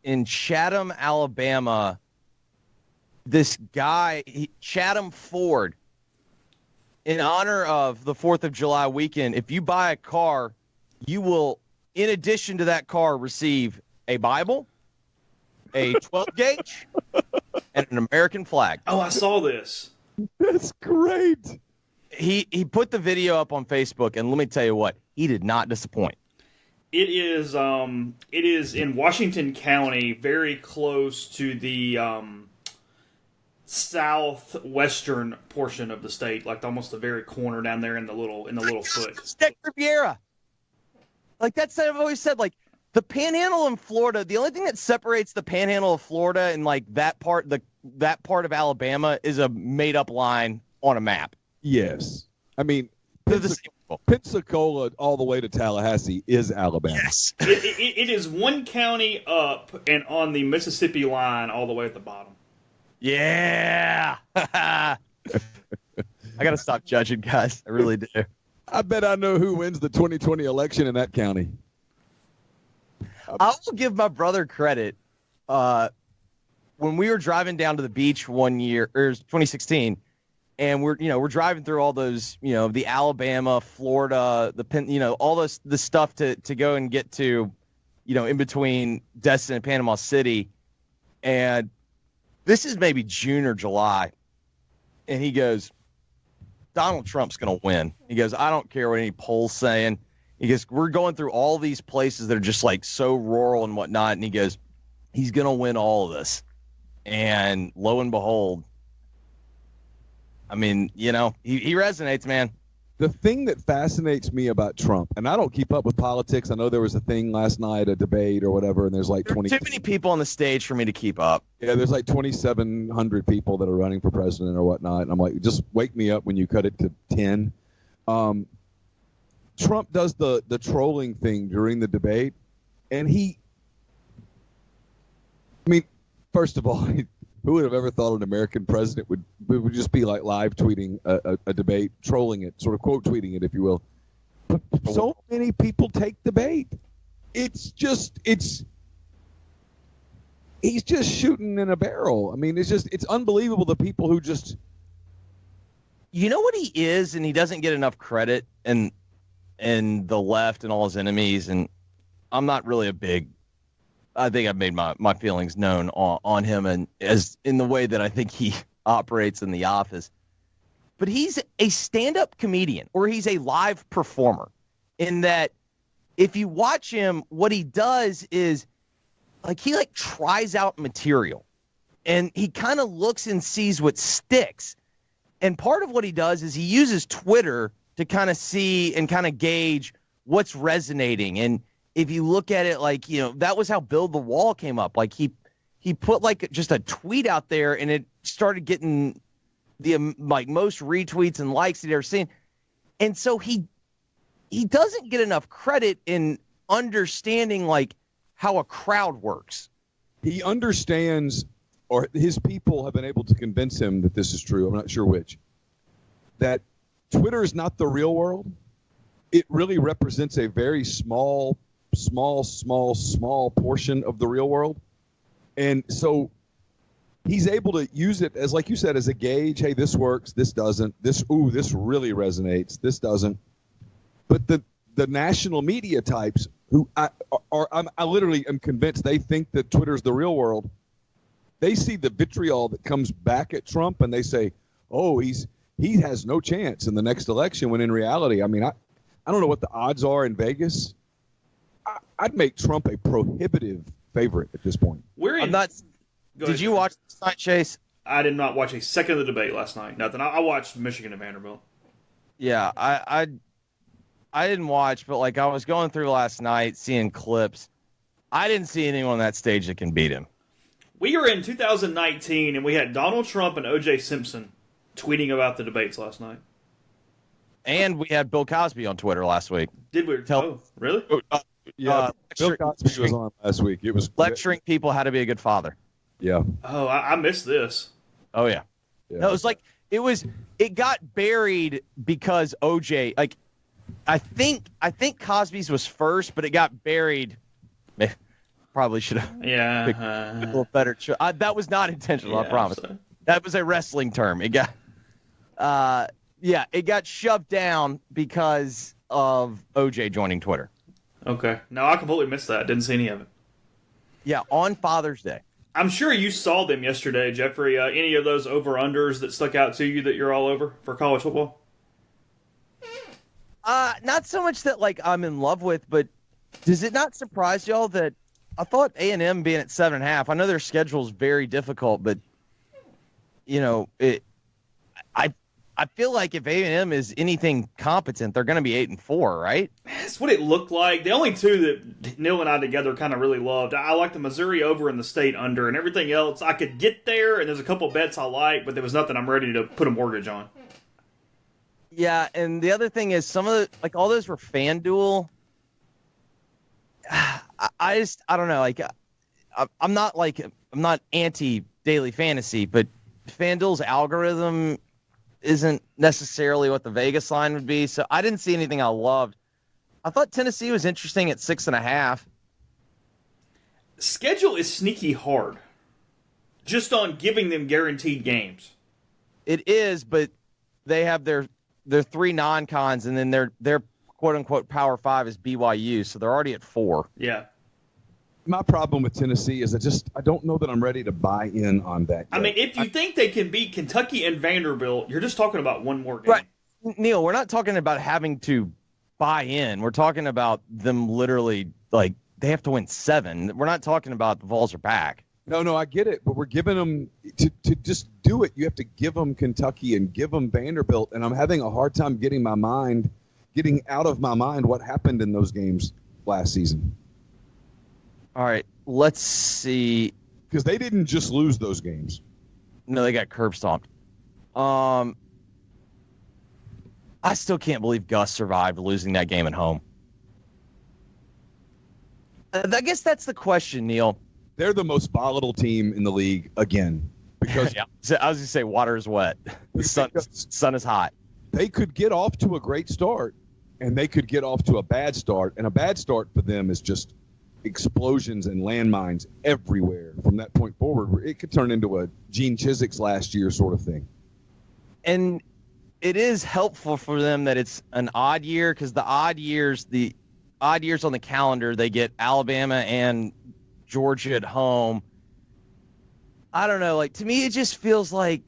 [SPEAKER 3] in Chatham, Alabama, this guy, Chatham Ford, in honor of the 4th of July weekend, if you buy a car, you will, in addition to that car, receive a Bible, a 12-gauge, and an American flag.
[SPEAKER 1] Oh, I saw this.
[SPEAKER 2] That's great.
[SPEAKER 3] He put the video up on Facebook, and let me tell you what, he did not disappoint.
[SPEAKER 1] It is in Washington County, very close to the southwestern portion of the state, like almost the very corner down there in the little foot.
[SPEAKER 3] Deck Riviera. Like that's what I've always said. Like the Panhandle in Florida, the only thing that separates the Panhandle of Florida and like that part of Alabama is a made up line on a map.
[SPEAKER 2] Yes, I mean Pensacola all the way to Tallahassee is Alabama.
[SPEAKER 3] Yes,
[SPEAKER 1] it is one county up and on the Mississippi line all the way at the bottom.
[SPEAKER 3] Yeah. I got to stop judging, guys. I really do.
[SPEAKER 2] I bet I know who wins the 2020 election in that county.
[SPEAKER 3] I will give my brother credit. When we were driving down to the beach one year, or 2016, and we're driving through all those, the Alabama, Florida, all the stuff to go and get to, in between Destin and Panama City. And this is maybe June or July. And he goes, Donald Trump's going to win. He goes, I don't care what any poll's saying. He goes, we're going through all these places that are just like so rural and whatnot. And he goes, he's going to win all of this. And lo and behold, I mean, he resonates, man.
[SPEAKER 2] The thing that fascinates me about Trump, and I don't keep up with politics. I know there was a thing last night, a debate or whatever, and there's like
[SPEAKER 3] There are
[SPEAKER 2] 20.
[SPEAKER 3] too many people on the stage for me to keep up.
[SPEAKER 2] Yeah, there's like 2,700 people that are running for president or whatnot. And I'm like, just wake me up when you cut it to 10. Trump does the trolling thing during the debate, and first of all, who would have ever thought an American president would just be like live tweeting a debate, trolling it, sort of quote tweeting it, if you will. But so many people take the bait. He's just shooting in a barrel. I mean, it's unbelievable the people who just.
[SPEAKER 3] You know what he is, and he doesn't get enough credit, and the left and all his enemies, and I'm not really I think I've made my feelings known on him, and as in the way that I think he operates in the office. But he's a stand-up comedian, or he's a live performer, in that if you watch him, what he does is he tries out material, and he kind of looks and sees what sticks. And part of what he does is he uses Twitter to kind of see and kind of gauge what's resonating. And if you look at it, that was how Build the Wall came up. He put just a tweet out there, and it started getting the most retweets and likes he'd ever seen. And so he doesn't get enough credit in understanding how a crowd works.
[SPEAKER 2] He understands, or his people have been able to convince him that this is true. I'm not sure which. That Twitter is not the real world. It really represents a very small portion of the real world. And so he's able to use it as, like you said, as a gauge. Hey, this works. This doesn't. This really resonates. This doesn't. But the national media types who I literally am convinced they think that Twitter's the real world. They see the vitriol that comes back at Trump, and they say, oh, he has no chance in the next election, when in reality, I mean, I don't know what the odds are in Vegas. I'd make Trump a prohibitive favorite at this point.
[SPEAKER 3] Did you watch this night, Chase?
[SPEAKER 1] I did not watch a second of the debate last night. Nothing. I watched Michigan and Vanderbilt.
[SPEAKER 3] Yeah, I didn't watch, but I was going through last night, seeing clips. I didn't see anyone on that stage that can beat him.
[SPEAKER 1] We are in 2019, and we had Donald Trump and O.J. Simpson tweeting about the debates last night.
[SPEAKER 3] And we had Bill Cosby on Twitter last week.
[SPEAKER 1] Did we? Oh, really?
[SPEAKER 2] Yeah, Bill Cosby was on last week. It was
[SPEAKER 3] lecturing people how to be a good father.
[SPEAKER 2] Yeah.
[SPEAKER 1] Oh, I missed this.
[SPEAKER 3] Oh, yeah. No, it was like it got buried because OJ, like, I think Cosby's was first, but it got buried. Probably should have picked a little better. That was not intentional, I promise. So. That was a wrestling term. It got, it got shoved down because of OJ joining Twitter.
[SPEAKER 1] Okay. No, I completely missed that. Didn't see any of it.
[SPEAKER 3] Yeah, on Father's Day.
[SPEAKER 1] I'm sure you saw them yesterday, Jeffrey. Any of those over-unders that stuck out to you that you're all over for college football?
[SPEAKER 3] Not so much that, like, I'm in love with, but does it not surprise y'all that I thought A&M being at 7.5, I know their schedule is very difficult, but, you know, I feel like if A&M is anything competent, they're going to be 8-4, right?
[SPEAKER 1] That's what it looked like. The only two that Neil and I together kind of really loved, I like the Missouri over and the State under, and everything else I could get there, and there's a couple bets I like, but there was nothing I'm ready to put a mortgage on.
[SPEAKER 3] Yeah, and the other thing is some of the, like, all those were FanDuel. I don't know, like, I'm not anti daily fantasy, but FanDuel's algorithm isn't necessarily what the Vegas line would be, so I didn't see anything I loved. I thought Tennessee was interesting at 6.5.
[SPEAKER 1] Schedule is sneaky hard, just on giving them guaranteed games.
[SPEAKER 3] It is, but they have their 3 non-cons, and then their quote-unquote Power 5 is BYU, so they're already at 4.
[SPEAKER 1] Yeah.
[SPEAKER 2] My problem with Tennessee is I don't know that I'm ready to buy in on that yet.
[SPEAKER 1] I mean, if you think they can beat Kentucky and Vanderbilt, you're just talking about one more game.
[SPEAKER 3] Right. Neil, we're not talking about having to buy in. We're talking about them literally, like, they have to win 7. We're not talking about the Vols are back.
[SPEAKER 2] No, I get it, but we're giving them to just do it. You have to give them Kentucky and give them Vanderbilt, and I'm having a hard time getting out of my mind what happened in those games last season.
[SPEAKER 3] All right, let's see.
[SPEAKER 2] Because they didn't just lose those games.
[SPEAKER 3] No, they got curb stomped. I still can't believe Gus survived losing that game at home. I guess that's the question, Neil.
[SPEAKER 2] They're the most volatile team in the league again. Because
[SPEAKER 3] I was going to say water is wet. The sun is hot.
[SPEAKER 2] They could get off to a great start, and they could get off to a bad start. And a bad start for them is just explosions and landmines everywhere from that point forward. It could turn into a Gene Chiswick's last year sort of thing.
[SPEAKER 3] And it is helpful for them that it's an odd year, because the odd years on the calendar, they get Alabama and Georgia at home. I don't know. Like, to me, it just feels like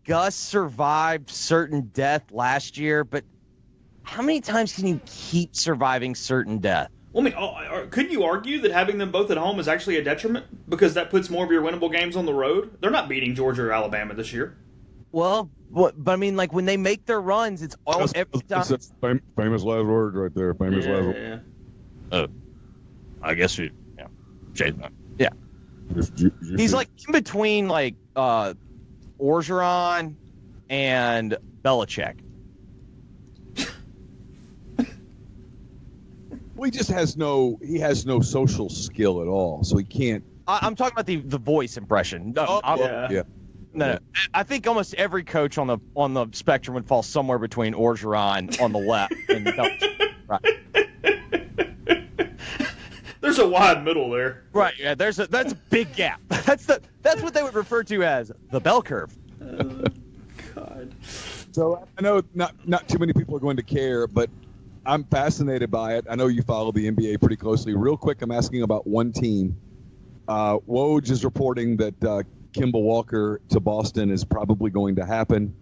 [SPEAKER 3] Gus survived certain death last year, but how many times can you keep surviving certain death?
[SPEAKER 1] Well, I mean, couldn't you argue that having them both at home is actually a detriment because that puts more of your winnable games on the road? They're not beating Georgia or Alabama this year.
[SPEAKER 3] Well, but I mean, like, when they make their runs, it's all every time.
[SPEAKER 2] Famous last words right there. Famous last words.
[SPEAKER 3] Yeah. I guess you. Yeah. Yeah. He's like in between, like, Orgeron and Belichick.
[SPEAKER 2] Well, he just has no social skill at all, so he can't.
[SPEAKER 3] I'm talking about the voice impression. No,
[SPEAKER 2] yeah.
[SPEAKER 3] No, I think almost every coach on the spectrum would fall somewhere between Orgeron on the left and Belichick. Right.
[SPEAKER 1] There's a wide middle there.
[SPEAKER 3] Right. Yeah. That's a big gap. That's what they would refer to as the bell curve.
[SPEAKER 1] God.
[SPEAKER 2] So I know not too many people are going to care, but I'm fascinated by it. I know you follow the NBA pretty closely. Real quick, I'm asking about one team. Woj is reporting that Kemba Walker to Boston is probably going to happen.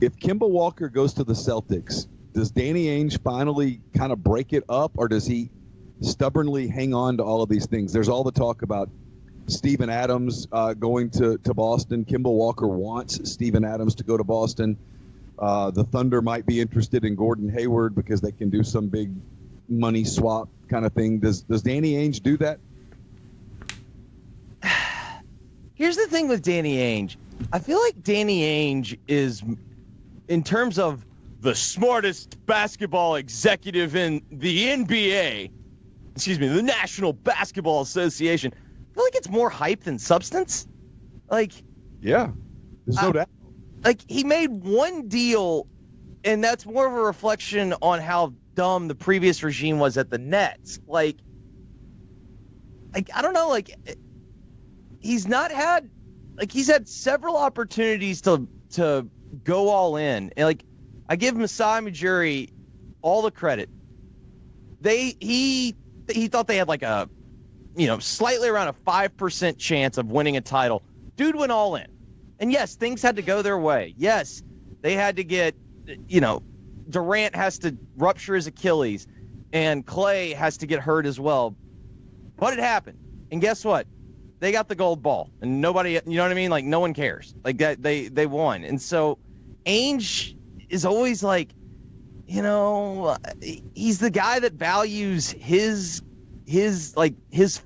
[SPEAKER 2] If Kemba Walker goes to the Celtics, does Danny Ainge finally kind of break it up, or does he stubbornly hang on to all of these things? There's all the talk about Steven Adams going to Boston. Kemba Walker wants Steven Adams to go to Boston. The Thunder might be interested in Gordon Hayward because they can do some big money swap kind of thing. Does Danny Ainge do that?
[SPEAKER 3] Here's the thing with Danny Ainge. I feel like Danny Ainge is, in terms of the smartest basketball executive in the NBA, the National Basketball Association, I feel like it's more hype than substance. Like,
[SPEAKER 2] yeah, there's no doubt.
[SPEAKER 3] Like, he made one deal, and that's more of a reflection on how dumb the previous regime was at the Nets. Like I don't know, like, he's had several opportunities to go all in. And, like, I give Masai Ujiri all the credit. He thought they had like a, slightly around a 5% chance of winning a title. Dude went all in. And yes, things had to go their way. Yes, they had to get, Durant has to rupture his Achilles and Clay has to get hurt as well. But it happened. And guess what? They got the gold ball, and nobody, you know what I mean? Like, no one cares. Like, that they won. And so Ainge is always like, he's the guy that values his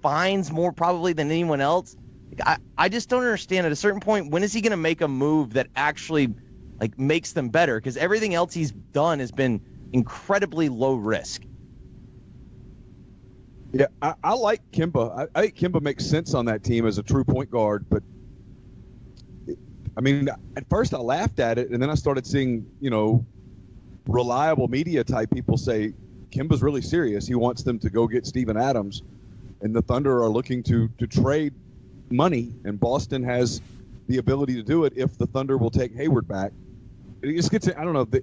[SPEAKER 3] fines more probably than anyone else. Like, I just don't understand. At a certain point, when is he going to make a move that actually, like, makes them better? Because everything else he's done has been incredibly low risk.
[SPEAKER 2] Yeah, I like Kemba. I think Kemba makes sense on that team as a true point guard. But, I mean, at first I laughed at it, and then I started seeing, reliable media type people say Kemba's really serious. He wants them to go get Steven Adams, and the Thunder are looking to trade money, and Boston has the ability to do it if the Thunder will take Hayward back. It just gets, I don't know, the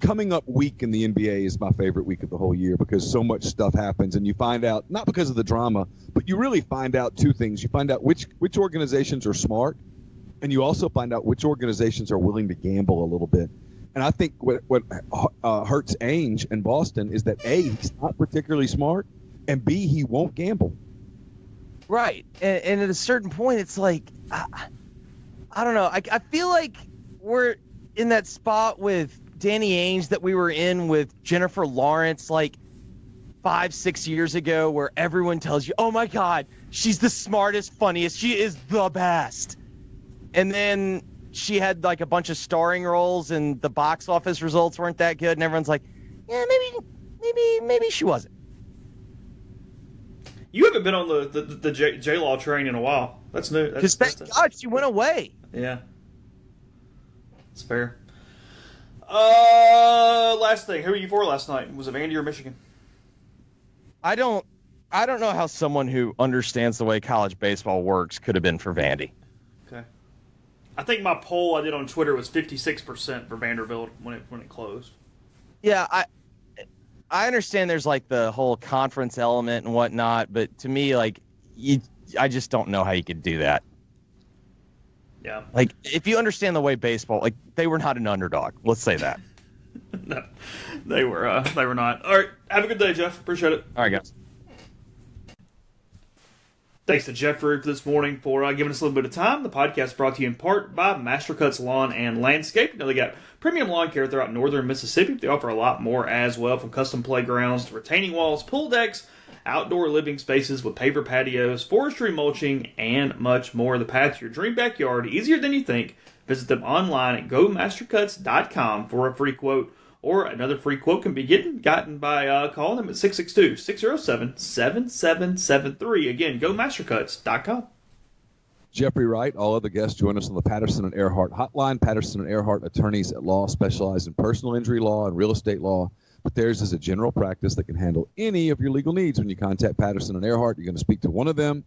[SPEAKER 2] coming up week in the NBA is my favorite week of the whole year because so much stuff happens, and you find out, not because of the drama, but you really find out two things. You find out which organizations are smart, and you also find out which organizations are willing to gamble a little bit. And I think what hurts Ainge and Boston is that A, he's not particularly smart, and B, he won't gamble.
[SPEAKER 3] Right. And at a certain point, it's like, I don't know. I feel like we're in that spot with Danny Ainge that we were in with Jennifer Lawrence like 5-6 years ago, where everyone tells you, oh my God, she's the smartest, funniest, she is the best. And then she had like a bunch of starring roles and the box office results weren't that good, and everyone's like, yeah, maybe she wasn't.
[SPEAKER 1] You haven't been on the J-Law train in a while. That's new.
[SPEAKER 3] Because thank God she went away.
[SPEAKER 1] Yeah. It's fair. Last thing. Who were you for last night? Was it Vandy or Michigan?
[SPEAKER 3] I don't know how someone who understands the way college baseball works could have been for Vandy.
[SPEAKER 1] Okay. I think my poll I did on Twitter was 56% for Vanderbilt when it closed.
[SPEAKER 3] Yeah, I understand there's like the whole conference element and whatnot, but to me, like, I just don't know how you could do that.
[SPEAKER 1] Yeah.
[SPEAKER 3] Like, if you understand the way baseball, like, they were not an underdog. Let's say that.
[SPEAKER 1] No, they were not. All right, have a good day, Jeff. Appreciate it.
[SPEAKER 3] All right, guys.
[SPEAKER 1] Thanks to Jeffrey this morning for giving us a little bit of time. The podcast brought to you in part by Mastercuts Lawn and Landscape. They got premium lawn care throughout northern Mississippi. They offer a lot more as well, from custom playgrounds to retaining walls, pool decks, outdoor living spaces with paver patios, forestry mulching, and much more. The path to your dream backyard, easier than you think. Visit them online at gomastercuts.com for a free quote, or another free quote can be gotten by calling them at 662-607-7773. Again, gomastercuts.com.
[SPEAKER 2] Jeffrey Wright, all other guests join us on the Patterson and Earhart hotline. Patterson and Earhart, attorneys at law, specialize in personal injury law and real estate law, but theirs is a general practice that can handle any of your legal needs. When you contact Patterson and Earhart, you're going to speak to one of them.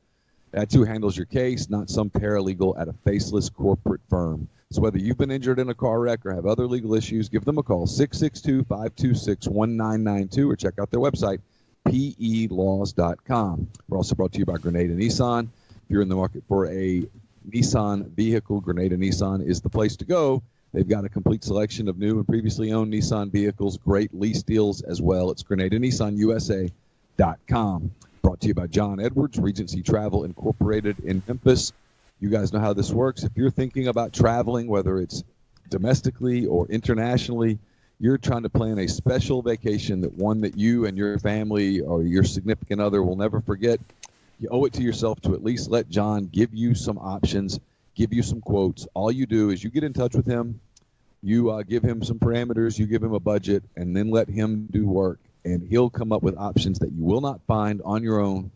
[SPEAKER 2] That's who handles your case, not some paralegal at a faceless corporate firm. So whether you've been injured in a car wreck or have other legal issues, give them a call, 662-526-1992, or check out their website, pelaws.com. We're also brought to you by Grenada Nissan. If you're in the market for a Nissan vehicle, Grenada Nissan is the place to go. They've got a complete selection of new and previously owned Nissan vehicles, great lease deals as well. It's GrenadaNissanUSA.com. Brought to you by John Edwards, Regency Travel Incorporated in Memphis. You guys know how this works. If you're thinking about traveling, whether it's domestically or internationally, you're trying to plan a special vacation, that one that you and your family or your significant other will never forget, You owe it to yourself to at least let John give you some options, give you some quotes. All you do is you get in touch with him, you give him some parameters, you give him a budget, and then let him do work. And he'll come up with options that you will not find on your own,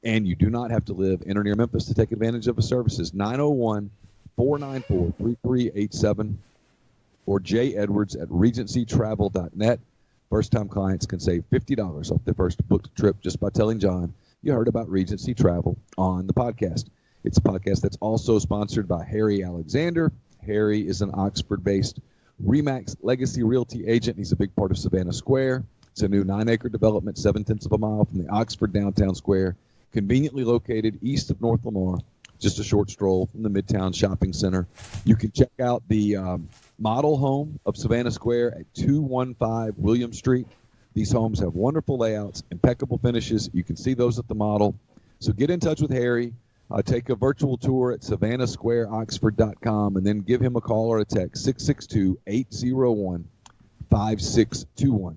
[SPEAKER 2] and you do not have to live in or near Memphis to take advantage of his services. 901-494-3387 or jedwards@regencytravel.net. First-time clients can save $50 off their first booked trip just by telling John you heard about Regency Travel on the podcast. It's a podcast that's also sponsored by Harry Alexander. Harry is an Oxford-based RE/MAX Legacy Realty agent. He's a big part of Savannah Square. It's a new 9-acre development 0.7 of a mile from the Oxford downtown square, conveniently located east of North Lamar, just a short stroll from the Midtown Shopping Center. You can check out the model home of Savannah Square at 215 William Street. These homes have wonderful layouts, impeccable finishes. You can see those at the model. So get in touch with Harry. Take a virtual tour at savannahsquareoxford.com and then give him a call or a text, 662-801-5621.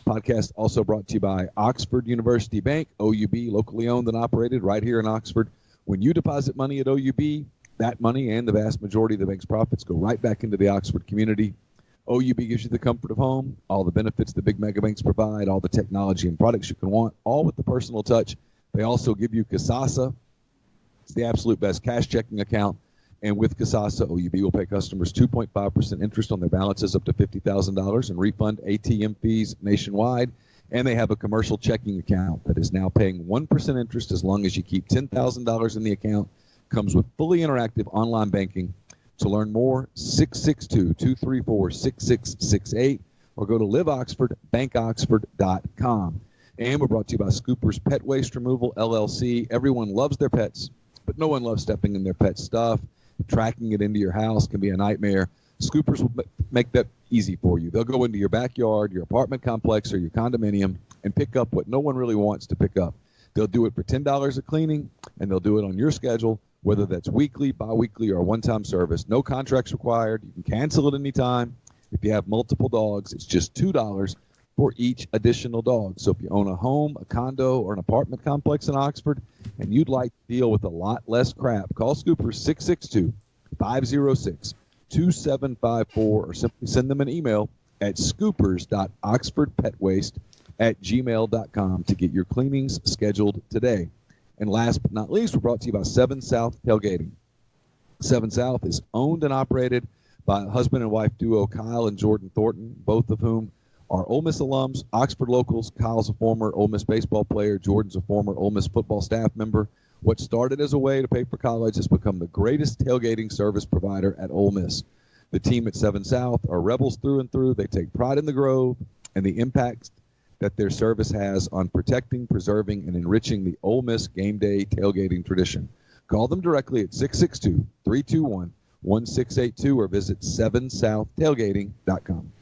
[SPEAKER 2] Podcast also brought to you by Oxford University Bank, OUB, locally owned and operated right here in Oxford. When you deposit money at OUB, that money and the vast majority of the bank's profits go right back into the Oxford community. OUB gives you the comfort of home, all the benefits the big mega banks provide, all the technology and products you can want, all with the personal touch. They also give you Kasasa. It's the absolute best cash checking account. And with Kasasa, OUB will pay customers 2.5% interest on their balances up to $50,000 and refund ATM fees nationwide. And they have a commercial checking account that is now paying 1% interest as long as you keep $10,000 in the account. Comes with fully interactive online banking. To learn more, 662-234-6668 or go to liveoxfordbankoxford.com. And we're brought to you by Scoopers Pet Waste Removal, LLC. Everyone loves their pets, but no one loves stepping in their pet stuff. Tracking it into your house can be a nightmare. Scoopers will make that easy for you. They'll go into your backyard, your apartment complex, or your condominium and pick up what no one really wants to pick up. They'll do it for $10 a cleaning, and they'll do it on your schedule, whether that's weekly, bi-weekly, or a one-time service. No contracts required. You can cancel it anytime. If you have multiple dogs, it's just $2 for each additional dog. So if you own a home, a condo, or an apartment complex in Oxford, and you'd like to deal with a lot less crap, call Scoopers 662-506-2754 or simply send them an email at scoopers.oxfordpetwaste@gmail.com to get your cleanings scheduled today. And last but not least, we're brought to you by 7 South Tailgating. 7 South is owned and operated by husband and wife duo Kyle and Jordan Thornton, both of whom are Ole Miss alums, Oxford locals. Kyle's a former Ole Miss baseball player. Jordan's a former Ole Miss football staff member. What started as a way to pay for college has become the greatest tailgating service provider at Ole Miss. The team at 7 South are rebels through and through. They take pride in the Grove and the impact that their service has on protecting, preserving, and enriching the Ole Miss game day tailgating tradition. Call them directly at 662-321-1682 or visit 7southtailgating.com.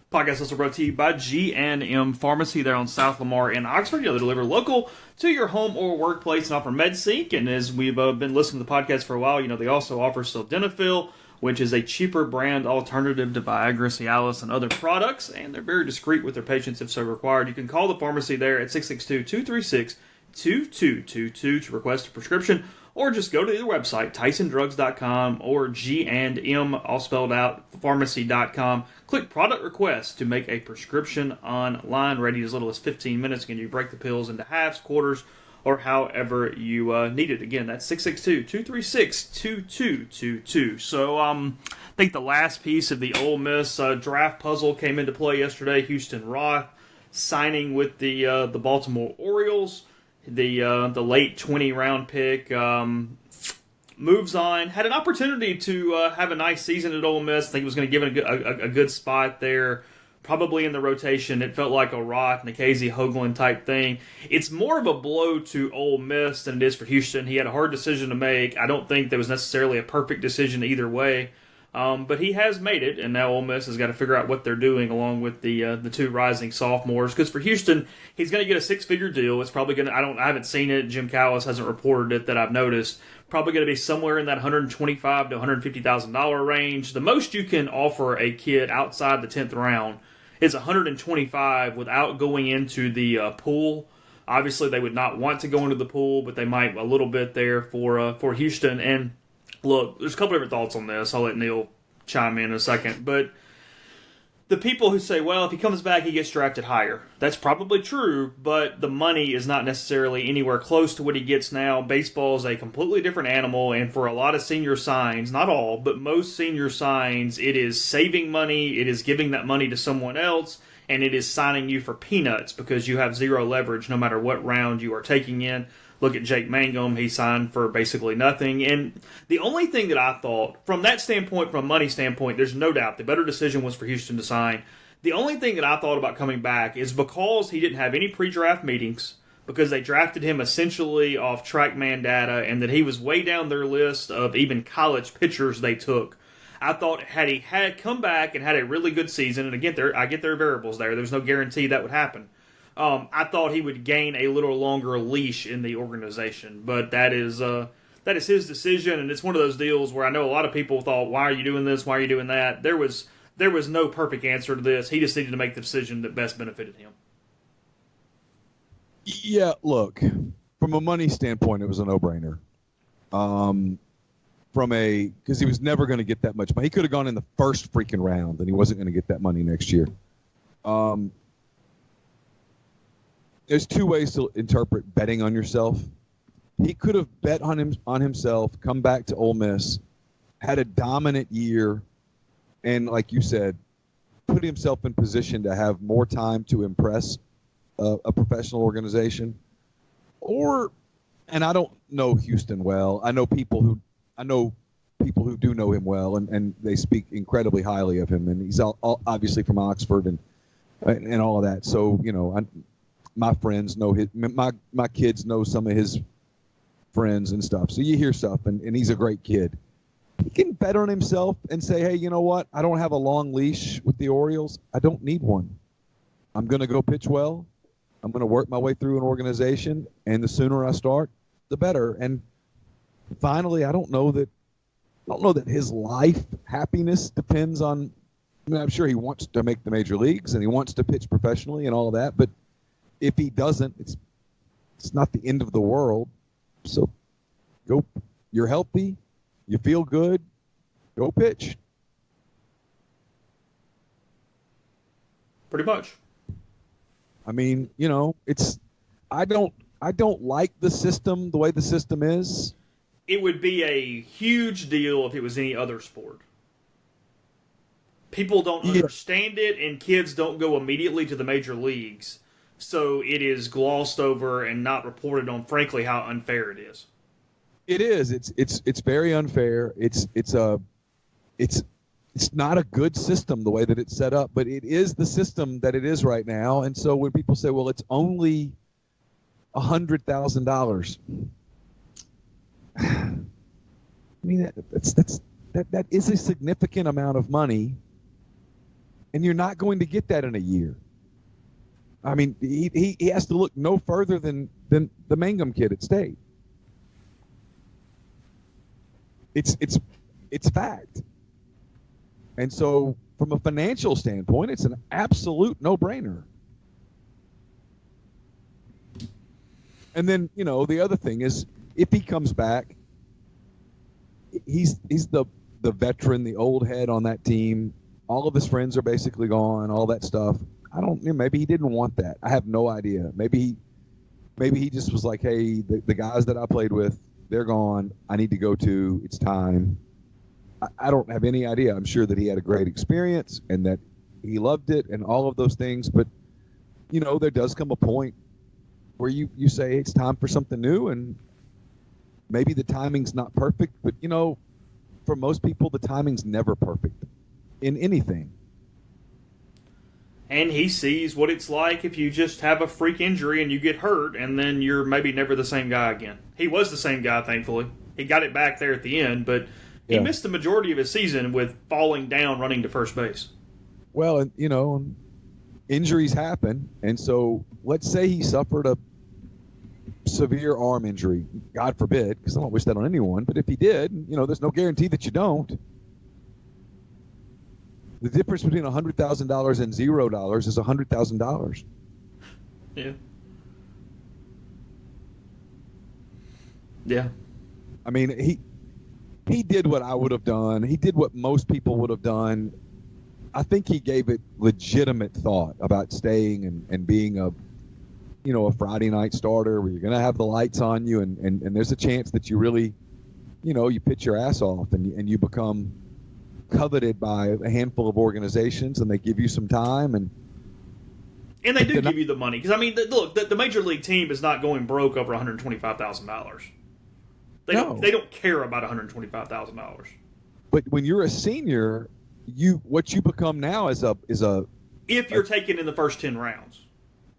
[SPEAKER 1] Podcast also brought to you by G&M Pharmacy there on South Lamar in Oxford. They deliver local to your home or workplace and offer MedSync. And as we've been listening to the podcast for a while, they also offer Sildenafil, which is a cheaper brand alternative to Viagra, Cialis, and other products. And they're very discreet with their patients if so required. You can call the pharmacy there at 662-236-2222 to request a prescription, or just go to their website, TysonDrugs.com or G&M, all spelled out, pharmacy.com. Click product request to make a prescription online, ready as little as 15 minutes. Again, you break the pills into halves, quarters, or however you need it. Again, that's 662-236-2222. So I think the last piece of the Ole Miss draft puzzle came into play yesterday. Houston Roth signing with the Baltimore Orioles. The late 20-round pick moves on. Had an opportunity to have a nice season at Ole Miss. I think he was going to give it a good spot there, probably in the rotation. It felt like a Roth and a Casey Hoagland type thing. It's more of a blow to Ole Miss than it is for Houston. He had a hard decision to make. I don't think there was necessarily a perfect decision either way. But he has made it, and now Ole Miss has got to figure out what they're doing along with the two rising sophomores. Because for Houston, he's going to get a 6-figure deal. It's probably going to, I haven't seen it. Jim Callis hasn't reported it that I've noticed. Probably going to be somewhere in that $125,000 to $150,000 range. The most you can offer a kid outside the 10th round is $125,000 without going into the pool Obviously, they would not want to go into the pool, but they might a little bit there for Houston. And look, there's a couple different thoughts on this. I'll let Neal chime in a second. But the people who say, well, if he comes back, he gets drafted higher. That's probably true, but the money is not necessarily anywhere close to what he gets now. Baseball is a completely different animal, and for a lot of senior signs, not all, but most senior signs, it is saving money, it is giving that money to someone else, and it is signing you for peanuts because you have zero leverage no matter what round you are taking in. Look at Jake Mangum. He signed for basically nothing. And the only thing that I thought, from that standpoint, from a money standpoint, there's no doubt the better decision was for Houston to sign. The only thing that I thought about coming back is because he didn't have any pre-draft meetings, because they drafted him essentially off TrackMan data, and that he was way down their list of even college pitchers they took. I thought had he had come back and had a really good season, and again, I get their variables there. There's no guarantee that would happen. I thought he would gain a little longer leash in the organization, but that is his decision, and it's one of those deals where I know a lot of people thought, "Why are you doing this? Why are you doing that?" There was no perfect answer to this. He just needed to make the decision that best benefited him.
[SPEAKER 2] Yeah, look, from a money standpoint, it was a no-brainer. Because he was never going to get that much money. He could have gone in the first freaking round, and he wasn't going to get that money next year. There's two ways to interpret betting on yourself. He could have bet on himself, come back to Ole Miss, had a dominant year, and like you said, put himself in position to have more time to impress a professional organization. And I don't know Houston well. I know people who do know him well, and they speak incredibly highly of him. And he's obviously from Oxford and all of that. So my friends know my kids know some of his friends and stuff. So you hear stuff, and he's a great kid. He can bet on himself and say, hey, you know what? I don't have a long leash with the Orioles. I don't need one. I'm going to go pitch well. I'm going to work my way through an organization, and the sooner I start, the better. And finally, I don't know that his life happiness depends on. I mean, I'm sure he wants to make the major leagues and he wants to pitch professionally and all of that, but if he doesn't, it's not the end of the world. So go. You're healthy. You feel good. Go pitch.
[SPEAKER 1] Pretty much.
[SPEAKER 2] I mean, I don't like the system the way the system is.
[SPEAKER 1] It would be a huge deal if it was any other sport. People don't understand it, and kids don't go immediately to the major leagues. So it is glossed over and not reported on, frankly, how unfair it is.
[SPEAKER 2] It is. It's very unfair. It's not a good system the way that it's set up, but it is the system that it is right now. And so when people say, well, it's only $100,000. I mean, that is a significant amount of money, and you're not going to get that in a year. I mean, he has to look no further than the Mangum kid at State. It's fact. And so from a financial standpoint, it's an absolute no-brainer. And then, the other thing is, if he comes back, he's the veteran, the old head on that team. All of his friends are basically gone, all that stuff. Maybe he didn't want that. I have no idea. Maybe he just was like, hey, the guys that I played with, they're gone. I need to go too. It's time. I don't have any idea. I'm sure that he had a great experience and that he loved it and all of those things. But, there does come a point where you say it's time for something new, and maybe the timing's not perfect. But, for most people, the timing's never perfect in anything.
[SPEAKER 1] And he sees what it's like if you just have a freak injury and you get hurt, and then you're maybe never the same guy again. He was the same guy, thankfully. He got it back there at the end, but he missed the majority of his season with falling down running to first base.
[SPEAKER 2] Well, and injuries happen, and so let's say he suffered a severe arm injury. God forbid, because I don't wish that on anyone, but if he did, there's no guarantee that you don't. The difference between $100,000 and $0 is $100,000.
[SPEAKER 1] Yeah. Yeah.
[SPEAKER 2] I mean, he did what I would have done. He did what most people would have done. I think he gave it legitimate thought about staying and being a Friday night starter where you're going to have the lights on you and there's a chance that you really, you pitch your ass off and you become coveted by a handful of organizations and they give you some time and
[SPEAKER 1] they do give you the money. Because, I mean, look, the major league team is not going broke over $125,000. They don't care about $125,000.
[SPEAKER 2] But when you're a senior, what you become now is
[SPEAKER 1] if you're taken in the first 10 rounds.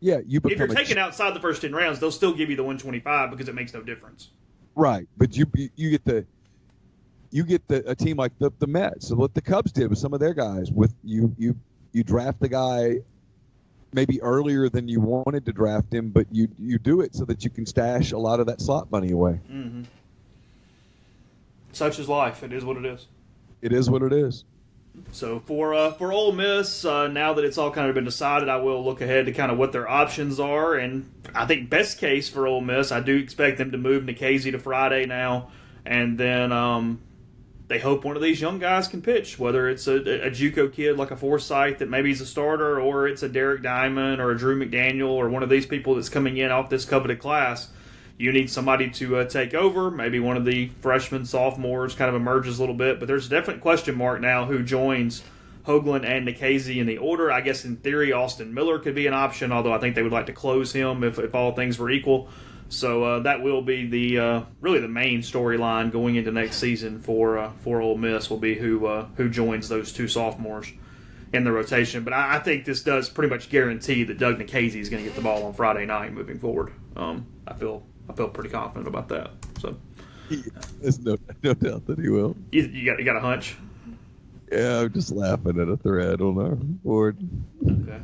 [SPEAKER 2] Yeah, if
[SPEAKER 1] you're taken outside the first 10 rounds, they'll still give you the 125 because it makes no difference.
[SPEAKER 2] Right, but you get a team like the Mets, so what the Cubs did with some of their guys. With you draft the guy maybe earlier than you wanted to draft him, but you do it so that you can stash a lot of that slot money away.
[SPEAKER 1] Mm-hmm. Such is life. It is what it is.
[SPEAKER 2] It is what it is.
[SPEAKER 1] So for Ole Miss, now that it's all kind of been decided, I will look ahead to kind of what their options are. And I think best case for Ole Miss, I do expect them to move Nikhazy to Friday now. And then they hope one of these young guys can pitch, whether it's a JUCO kid like a Forsythe that maybe he's a starter, or it's a Derek Diamond or a Drew McDaniel or one of these people that's coming in off this coveted class. You need somebody to take over. Maybe one of the freshmen, sophomores kind of emerges a little bit. But there's a definite question mark now who joins Hoagland and Nikhazy in the order. I guess in theory Austin Miller could be an option, although I think they would like to close him if all things were equal. So that will be the really the main storyline going into next season for Ole Miss will be who joins those two sophomores in the rotation. But I think this does pretty much guarantee that Doug Nikhazy is going to get the ball on Friday night moving forward. I feel pretty confident about that. So
[SPEAKER 2] there's no doubt that he will.
[SPEAKER 1] You got a hunch?
[SPEAKER 2] Yeah, I'm just laughing at a thread on our board.
[SPEAKER 1] Okay.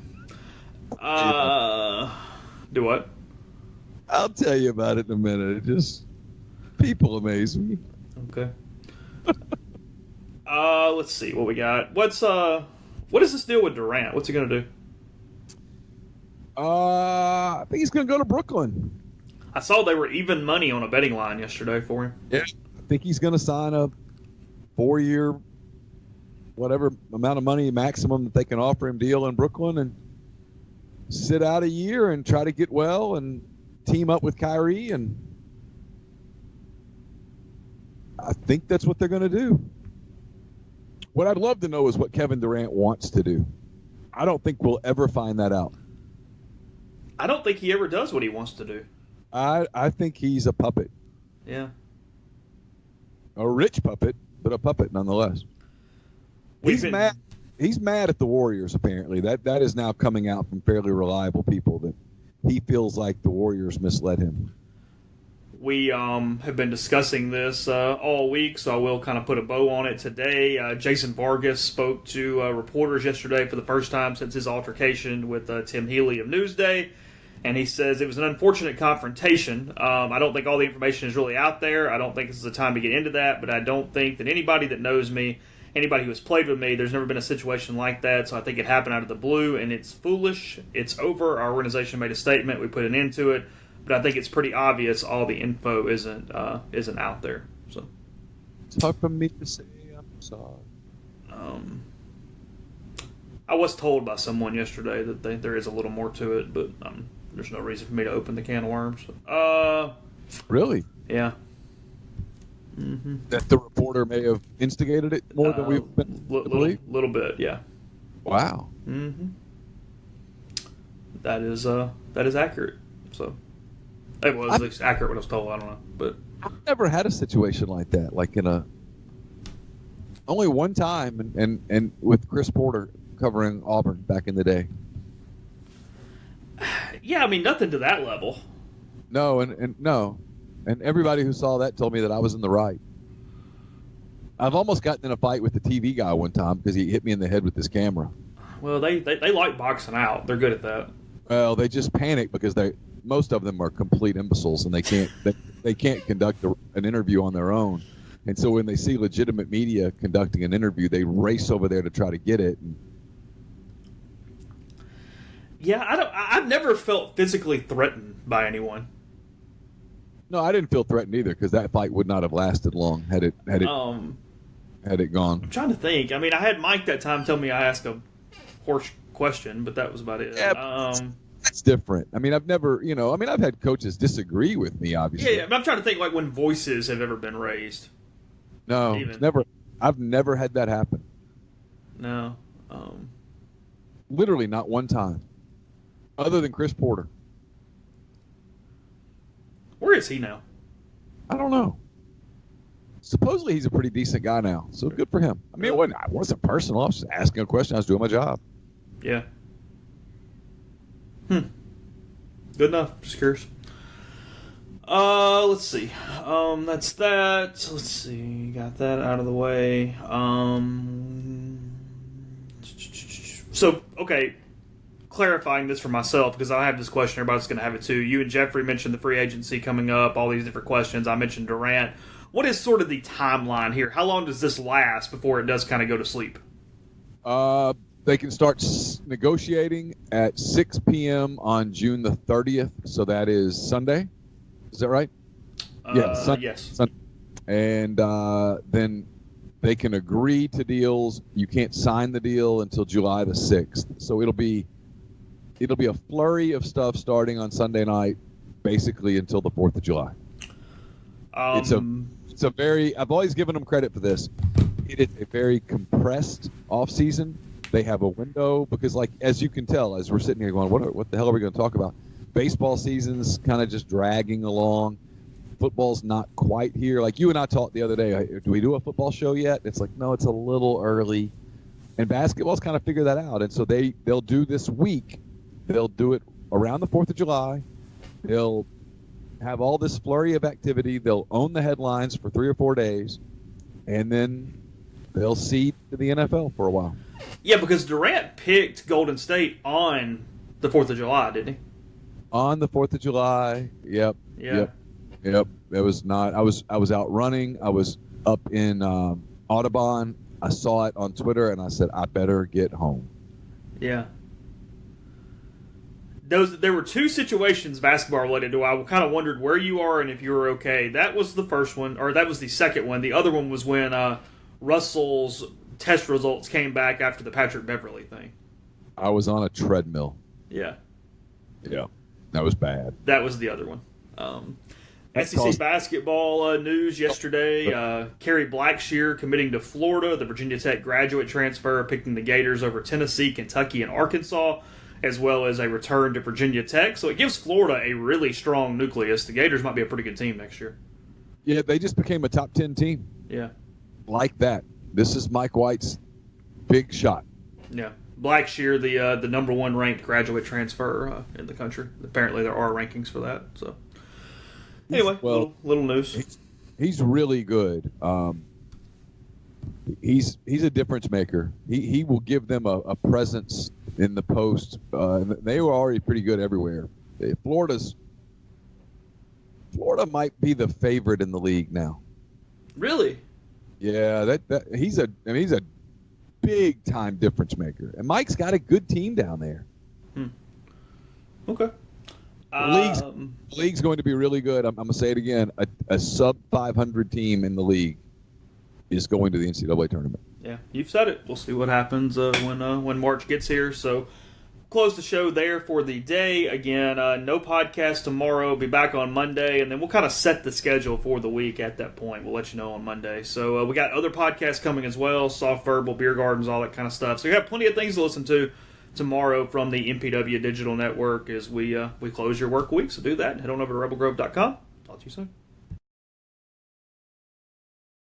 [SPEAKER 1] Do what?
[SPEAKER 2] I'll tell you about it in a minute. It just people amaze me.
[SPEAKER 1] Okay. Let's see what we got. What is this deal with Durant? What's he gonna do?
[SPEAKER 2] I think he's gonna go to Brooklyn.
[SPEAKER 1] I saw they were even money on a betting line yesterday for him.
[SPEAKER 2] Yeah, I think he's gonna sign a 4-year, whatever amount of money maximum that they can offer him deal in Brooklyn and sit out a year and try to get well and team up with Kyrie, and I think that's what they're going to do. What I'd love to know is what Kevin Durant wants to do. I don't think we'll ever find that out.
[SPEAKER 1] I don't think he ever does what he wants to do.
[SPEAKER 2] I think he's a puppet.
[SPEAKER 1] Yeah.
[SPEAKER 2] A rich puppet, but a puppet nonetheless. He's mad at the Warriors, apparently. That is now coming out from fairly reliable people that he feels like the Warriors misled him.
[SPEAKER 1] We have been discussing this all week, so I will kind of put a bow on it today. Jason Vargas spoke to reporters yesterday for the first time since his altercation with Tim Healy of Newsday, and he says it was an unfortunate confrontation. I don't think all the information is really out there. I don't think this is the time to get into that, but I don't think that anybody that knows me, anybody who has played with me, there's never been a situation like that, so I think it happened out of the blue, and it's foolish. It's over. Our organization made a statement. We put an end to it. But I think it's pretty obvious all the info isn't out there. So
[SPEAKER 2] it's hard for me to say I'm sorry.
[SPEAKER 1] I was told by someone yesterday that there is a little more to it, but there's no reason for me to open the can of worms.
[SPEAKER 2] Really?
[SPEAKER 1] Yeah. Mm-hmm.
[SPEAKER 2] That the reporter may have instigated it more than we've been
[SPEAKER 1] little bit, yeah.
[SPEAKER 2] Wow.
[SPEAKER 1] Mm-hmm. That is accurate. So. It was at least accurate what I was told. I don't know, but
[SPEAKER 2] I've never had a situation like that. Like only one time, and with Chris Porter covering Auburn back in the day.
[SPEAKER 1] Yeah, I mean nothing to that level.
[SPEAKER 2] No, and everybody who saw that told me that I was in the right. I've almost gotten in a fight with the TV guy one time because he hit me in the head with his camera.
[SPEAKER 1] Well, they like boxing out. They're good at that.
[SPEAKER 2] Well, they just panic because most of them are complete imbeciles and they can't conduct an interview on their own. And so when they see legitimate media conducting an interview, they race over there to try to get it.
[SPEAKER 1] Yeah, I've never felt physically threatened by anyone.
[SPEAKER 2] No, I didn't feel threatened either because that fight would not have lasted long had it gone.
[SPEAKER 1] I'm trying to think. I mean, I had Mike that time tell me I asked a horse question, but that was about it.
[SPEAKER 2] Yeah, that's different. I mean, I've never, I've had coaches disagree with me, obviously.
[SPEAKER 1] Yeah, but I'm trying to think like when voices have ever been raised.
[SPEAKER 2] No, never. I've never had that happen.
[SPEAKER 1] No.
[SPEAKER 2] Literally not one time, other than Chris Porter.
[SPEAKER 1] Where is he now?
[SPEAKER 2] I don't know. Supposedly he's a pretty decent guy now, so good for him. I mean, it wasn't personal. I was just asking a question. I was doing my job.
[SPEAKER 1] Yeah. Good enough. Just curious. Let's see. That's that. Let's see. Got that out of the way. So, okay. Clarifying this for myself, because I have this question, everybody's going to have it too. You and Jeffrey mentioned the free agency coming up, all these different questions. I mentioned Durant. What is sort of the timeline here? How long does this last before it does kind of go to sleep?
[SPEAKER 2] They can start negotiating at 6 p.m. on June the 30th, so that is Sunday. Is that right?
[SPEAKER 1] Yes.
[SPEAKER 2] Sunday. And then they can agree to deals. You can't sign the deal until July the 6th. So it'll be a flurry of stuff starting on Sunday night, basically until the 4th of July. It's a very. I've always given them credit for this. It is a very compressed off season. They have a window because, like, as you can tell, as we're sitting here going, what the hell are we going to talk about? Baseball season's kind of just dragging along. Football's not quite here. Like you and I talked the other day. Do we do a football show yet? It's like, no, it's a little early. And basketball's kind of figured that out. And so they'll do this week. They'll do it around the 4th of July. They'll have all this flurry of activity. They'll own the headlines for 3 or 4 days. And then they'll cede to the NFL for a while.
[SPEAKER 1] Yeah, because Durant picked Golden State on the 4th of July, didn't he?
[SPEAKER 2] On the 4th of July. Yep.
[SPEAKER 1] Yeah.
[SPEAKER 2] Yep. It was not. I was out running. I was up in Audubon. I saw it on Twitter, and I said, I better get home.
[SPEAKER 1] Yeah. There were 2 situations basketball related to. I kind of wondered where you are and if you were okay. That was the first one, or that was the second one. The other one was when Russell's test results came back after the Patrick Beverly thing.
[SPEAKER 2] I was on a treadmill.
[SPEAKER 1] Yeah.
[SPEAKER 2] Yeah. That was bad.
[SPEAKER 1] That was the other one. SEC basketball news yesterday. Kerry Blackshear committing to Florida. The Virginia Tech graduate transfer, picking the Gators over Tennessee, Kentucky, and Arkansas, as well as a return to Virginia Tech. So it gives Florida a really strong nucleus. The Gators might be a pretty good team next year.
[SPEAKER 2] Yeah, they just became a top 10 team.
[SPEAKER 1] Yeah.
[SPEAKER 2] Like that. This is Mike White's big shot.
[SPEAKER 1] Yeah. Blackshear, the number 1 ranked graduate transfer in the country. Apparently there are rankings for that. So anyway, little news.
[SPEAKER 2] He's really good. He's a difference maker. He will give them a presence in the post. They were already pretty good everywhere. Florida might be the favorite in the league now.
[SPEAKER 1] Really?
[SPEAKER 2] Yeah, he's a big time difference maker. And Mike's got a good team down there.
[SPEAKER 1] Okay.
[SPEAKER 2] The league's going to be really good. I'm going to say it again. A sub 500 team in the league is going to the NCAA tournament.
[SPEAKER 1] Yeah, you've said it. We'll see what happens when March gets here. So close the show there for the day. Again, no podcast tomorrow. Be back on Monday, and then we'll kind of set the schedule for the week at that point. We'll let you know on Monday. So we got other podcasts coming as well, Soft Verbal, Beer Gardens, all that kind of stuff. So you have plenty of things to listen to tomorrow from the MPW Digital Network as we close your work week. So do that. Head on over to rebelgrove.com. Talk to you soon.